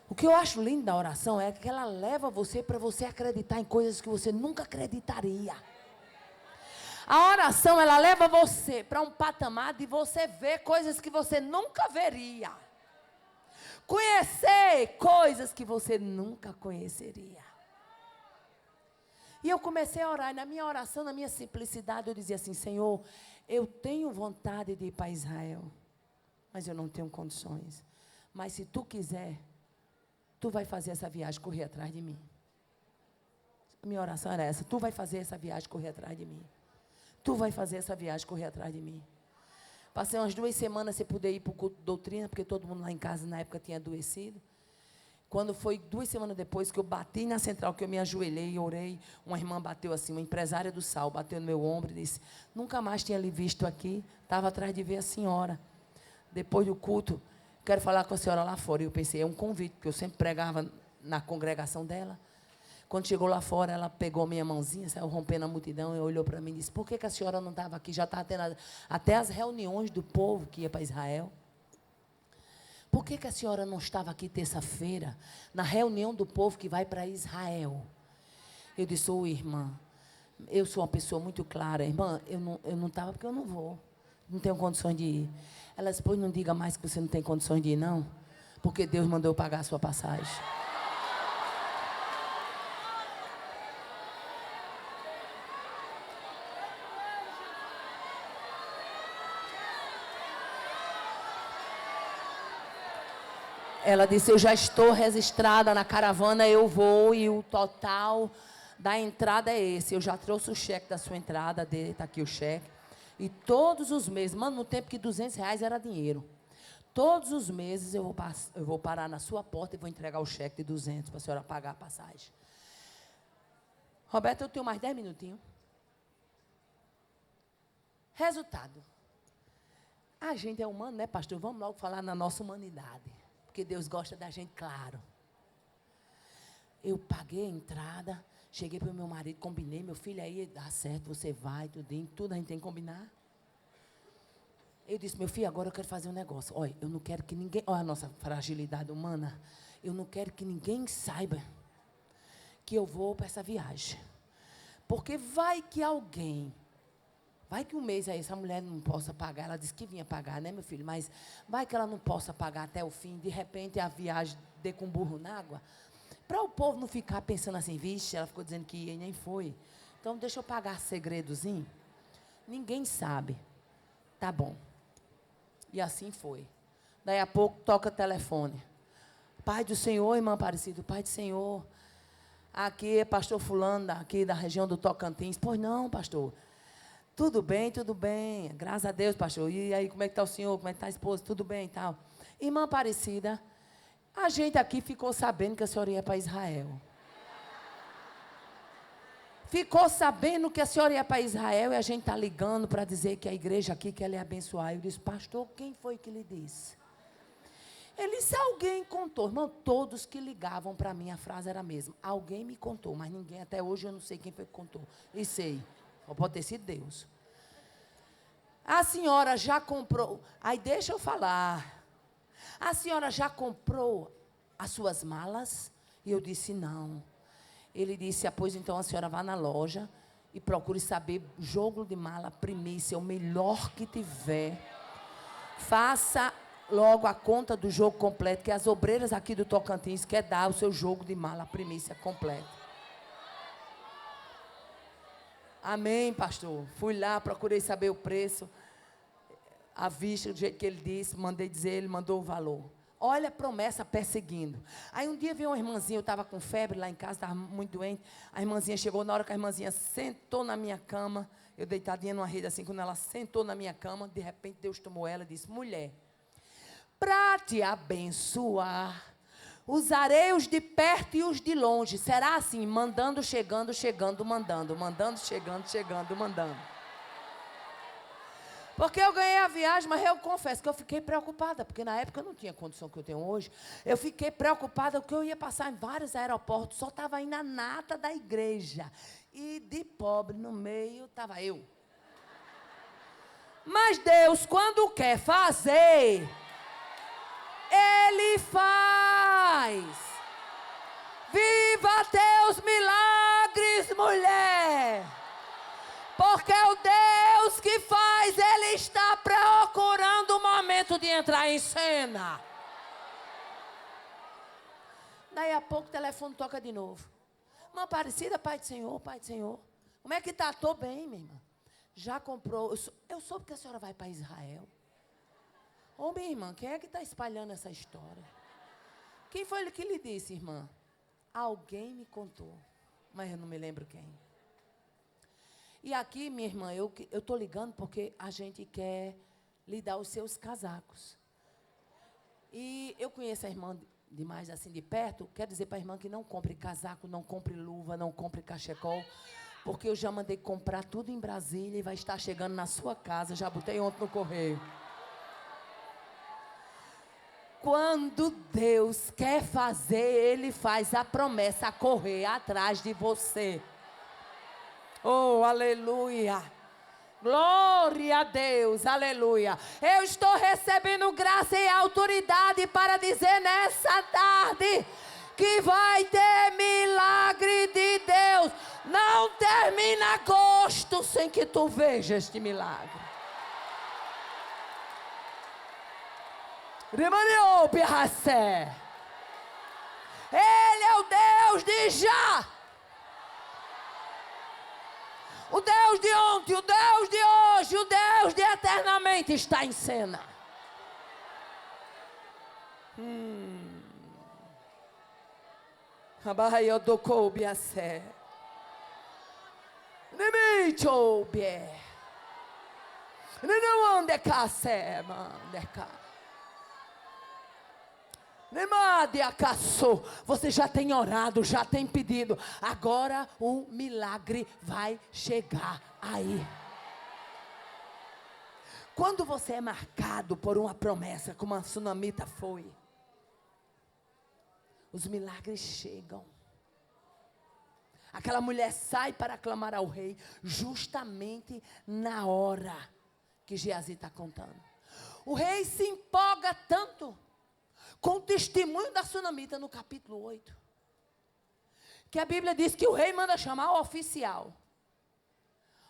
O que eu acho lindo da oração é que ela leva você para você acreditar em coisas que você nunca acreditaria. A oração, ela leva você para um patamar de você ver coisas que você nunca veria. Conhecer coisas que você nunca conheceria. E eu comecei a orar, e na minha oração, na minha simplicidade, eu dizia assim: Senhor, eu tenho vontade de ir para Israel, mas eu não tenho condições. Mas se tu quiser, tu vai fazer essa viagem correr atrás de mim. A minha oração era essa: tu vai fazer essa viagem correr atrás de mim. Tu vai fazer essa viagem correr atrás de mim. Passei umas 2 semanas sem poder ir para o culto de doutrina, porque todo mundo lá em casa na época tinha adoecido. Quando foi 2 semanas depois que eu bati na central, que eu me ajoelhei e orei, uma irmã bateu assim, uma empresária do sal, bateu no meu ombro e disse: nunca mais tinha lhe visto aqui, estava atrás de ver a senhora. Depois do culto, quero falar com a senhora lá fora. E eu pensei, é um convite, porque eu sempre pregava na congregação dela. Quando chegou lá fora, ela pegou minha mãozinha, saiu rompendo a multidão e olhou para mim e disse: por que a senhora não estava aqui? Já estava tendo até as reuniões do povo que ia para Israel. Por que a senhora não estava aqui terça-feira, na reunião do povo que vai para Israel? Eu disse: ô irmã, eu sou uma pessoa muito clara. Irmã, eu não estava porque eu não vou. Não tenho condições de ir. Ela disse: pois não diga mais que você não tem condições de ir, não. Porque Deus mandou eu pagar a sua passagem. Ela disse: eu já estou registrada na caravana, eu vou, e o total da entrada é esse. Eu já trouxe o cheque da sua entrada, está aqui o cheque. E todos os meses, mano, no tempo que R$200 era dinheiro. Todos os meses eu vou parar na sua porta e vou entregar o cheque de 200 para a senhora pagar a passagem. Roberto, eu tenho mais 10 minutinhos. Resultado. A gente é humano, né, pastor? Vamos logo falar na nossa humanidade. Porque Deus gosta da gente, claro. Eu paguei a entrada, cheguei para o meu marido, combinei: meu filho, aí dá certo, você vai, tudo a gente tem que combinar. Eu disse: meu filho, agora eu quero fazer um negócio. Olha, eu não quero que ninguém, olha a nossa fragilidade humana, eu não quero que ninguém saiba que eu vou para essa viagem. Porque vai que um mês aí essa mulher não possa pagar. Ela disse que vinha pagar, né, meu filho? Mas vai que ela não possa pagar até o fim. De repente a viagem dê com burro na água. Para o povo não ficar pensando assim: vixe, ela ficou dizendo que ia e nem foi. Então deixa eu pagar segredozinho. Ninguém sabe. Tá bom. E assim foi. Daí a pouco toca o telefone. Pai do Senhor, irmã Aparecida, Pai do Senhor. Aqui é pastor fulano, aqui da região do Tocantins. Pois não, pastor. Tudo bem, graças a Deus, pastor. E aí, como é que está o senhor, como é que está a esposa? Tudo bem e tal. Irmã Aparecida, a gente aqui ficou sabendo que a senhora ia para Israel. Ficou sabendo que a senhora ia para Israel e a gente está ligando para dizer que a igreja aqui quer lhe abençoar. Eu disse: pastor, quem foi que lhe disse? Ele disse: alguém contou. Irmão, todos que ligavam para mim, a frase era a mesma: alguém me contou, mas ninguém, até hoje eu não sei quem foi que contou. E sei. Só pode ter sido Deus. A senhora já comprou. Aí deixa eu falar. A senhora já comprou as suas malas? E eu disse: não. Ele disse: pois então a senhora vá na loja e procure saber jogo de mala, primícia, o melhor que tiver. Faça logo a conta do jogo completo, que as obreiras aqui do Tocantins querem dar o seu jogo de mala, primícia completa. Amém, pastor. Fui lá, procurei saber o preço, à vista, do jeito que ele disse, mandei dizer, ele mandou o valor. Olha a promessa perseguindo. Aí um dia veio uma irmãzinha, eu estava com febre lá em casa, estava muito doente. A irmãzinha chegou, na hora que a irmãzinha sentou na minha cama, eu deitadinha numa rede assim, quando ela sentou na minha cama, de repente Deus tomou ela e disse: mulher, para te abençoar, usarei os de perto e os de longe. Será assim, mandando, chegando, mandando. Mandando, chegando, mandando. Porque eu ganhei a viagem, mas eu confesso que eu fiquei preocupada, porque na época eu não tinha a condição que eu tenho hoje. Eu fiquei preocupada porque eu ia passar em vários aeroportos, só estava aí na nata da igreja. E de pobre no meio estava eu. Mas Deus, quando quer fazer, Ele faz. faz. Viva teus milagres, mulher. Porque o Deus que faz, Ele está procurando o momento de entrar em cena. Daí a pouco o telefone toca de novo. Irmã Aparecida, Pai do Senhor, Pai do Senhor. Como é que está? Estou bem, minha irmã. Já comprou. Eu soube que a senhora vai para Israel. Ô, minha irmã, quem é que está espalhando essa história? Quem foi que lhe disse, irmã? Alguém me contou, mas eu não me lembro quem. E aqui, minha irmã, eu estou ligando porque a gente quer lhe dar os seus casacos. E eu conheço a irmã demais assim de perto. Quero dizer para a irmã que não compre casaco, não compre luva, não compre cachecol. Porque eu já mandei comprar tudo em Brasília e vai estar chegando na sua casa. Já botei ontem no correio. Quando Deus quer fazer, Ele faz a promessa correr atrás de você. Oh, aleluia. Glória a Deus, aleluia. Eu estou recebendo graça e autoridade para dizer nessa tarde que vai ter milagre de Deus. Não termina agosto sem que tu veja este milagre. Ele é o Deus de já. O Deus de ontem, o Deus de hoje, o Deus de eternamente está em cena. Você já tem orado, já tem pedido. Agora o milagre vai chegar aí. Quando você é marcado por uma promessa, como a sunamita foi, os milagres chegam. Aquela mulher sai para clamar ao rei, justamente na hora que Geazi está contando. O rei se empolga tanto com o testemunho da sunamita no capítulo 8. Que a Bíblia diz que o rei manda chamar o oficial.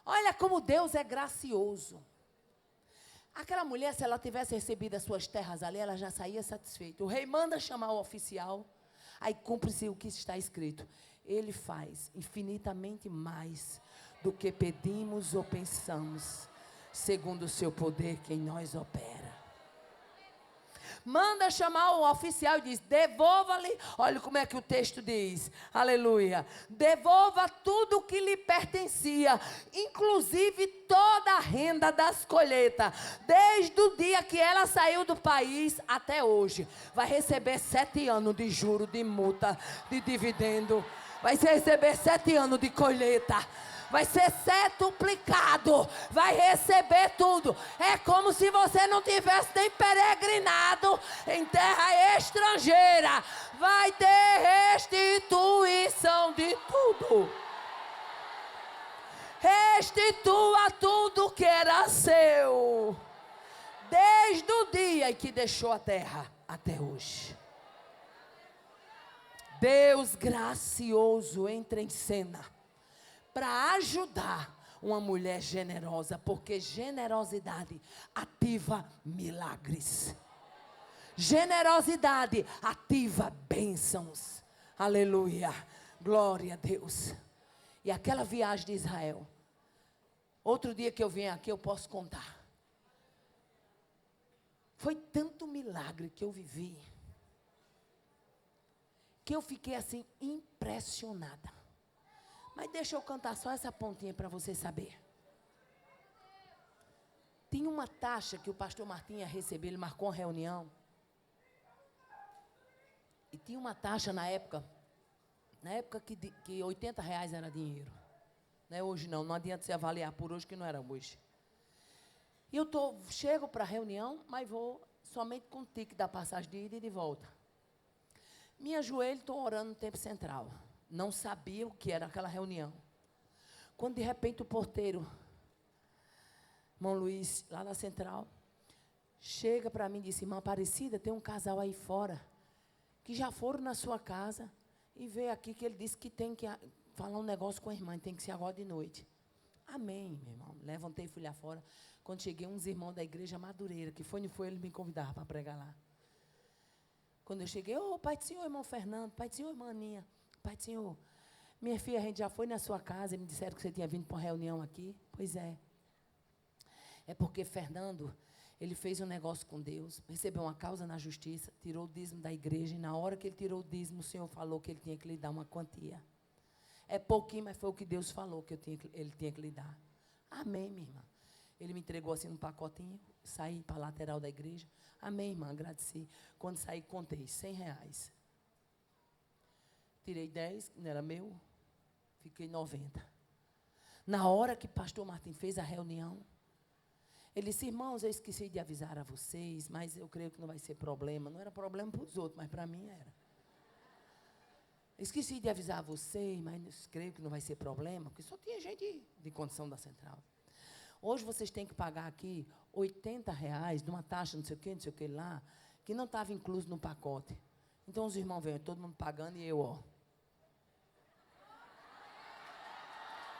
Olha como Deus é gracioso. Aquela mulher, se ela tivesse recebido as suas terras ali, ela já saía satisfeita. O rei manda chamar o oficial, aí cumpre-se o que está escrito. Ele faz infinitamente mais do que pedimos ou pensamos, segundo o seu poder que em nós opera. Manda chamar o oficial e diz, devolva-lhe, olha como é que o texto diz, aleluia, devolva tudo o que lhe pertencia, inclusive toda a renda das colheitas, desde o dia que ela saiu do país até hoje, vai receber 7 anos de juro, de multa, de dividendo, vai receber 7 anos de colheita, vai ser setuplicado, vai receber tudo. É como se você não tivesse nem peregrinado em terra estrangeira. Vai ter restituição de tudo. Restitua tudo que era seu, desde o dia em que deixou a terra até hoje. Deus gracioso entra em cena para ajudar uma mulher generosa, porque generosidade ativa milagres. Generosidade ativa bênçãos. Aleluia. Glória a Deus. E aquela viagem de Israel, outro dia que eu vim aqui eu posso contar. Foi tanto milagre que eu vivi, que eu fiquei assim impressionada. Mas deixa eu cantar só essa pontinha para você saber. Tinha uma taxa que o pastor Martim ia receber, ele marcou uma reunião. E tinha uma taxa na época que 80 reais era dinheiro. Não é hoje não adianta você avaliar por hoje que não era hoje. E eu chego para a reunião, mas vou somente com o ticket da passagem de ida e de volta. Minha joelha, estou orando no tempo central. Não sabia o que era aquela reunião. Quando de repente o porteiro, irmão Luiz, lá na central, chega para mim e disse, irmã Aparecida, tem um casal aí fora que já foram na sua casa e veio aqui que ele disse que tem que falar um negócio com a irmã, tem que ser agora de noite. Amém, meu irmão. Levantei e fui lá fora. Quando cheguei, uns irmãos da igreja Madureira, que foi ele me convidava para pregar lá. Quando eu cheguei, Pai do Senhor, irmão Fernando, Pai do Senhor, irmã Aninha, Pai do Senhor, minha filha, a gente já foi na sua casa e me disseram que você tinha vindo para uma reunião aqui. Pois é. É porque Fernando, ele fez um negócio com Deus, recebeu uma causa na justiça, tirou o dízimo da igreja, e na hora que ele tirou o dízimo, o Senhor falou que ele tinha que lhe dar uma quantia. É pouquinho, mas foi o que Deus falou que ele tinha que lhe dar. Amém, minha irmã. Ele me entregou assim num pacotinho, saí para a lateral da igreja. Amém, irmã, agradeci. Quando saí, contei R$100. Tirei 10, não era meu, fiquei 90. Na hora que pastor Martim fez a reunião, ele disse, irmãos, eu esqueci de avisar a vocês, mas eu creio que não vai ser problema. Não era problema para os outros, mas para mim era. Esqueci de avisar a vocês, mas creio que não vai ser problema, porque só tinha gente de condição da central. Hoje vocês têm que pagar aqui R$80 de uma taxa, não sei o que lá, que não estava incluso no pacote. Então os irmãos vêm, todo mundo pagando e eu, ó.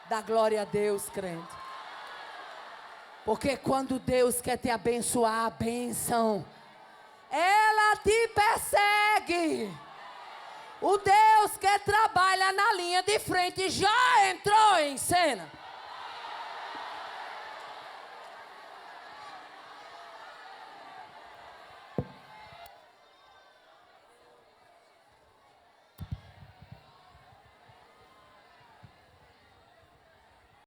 Dá glória a Deus, crente. Porque quando Deus quer te abençoar, a bênção, ela te persegue. O Deus que trabalha na linha de frente já entrou em cena.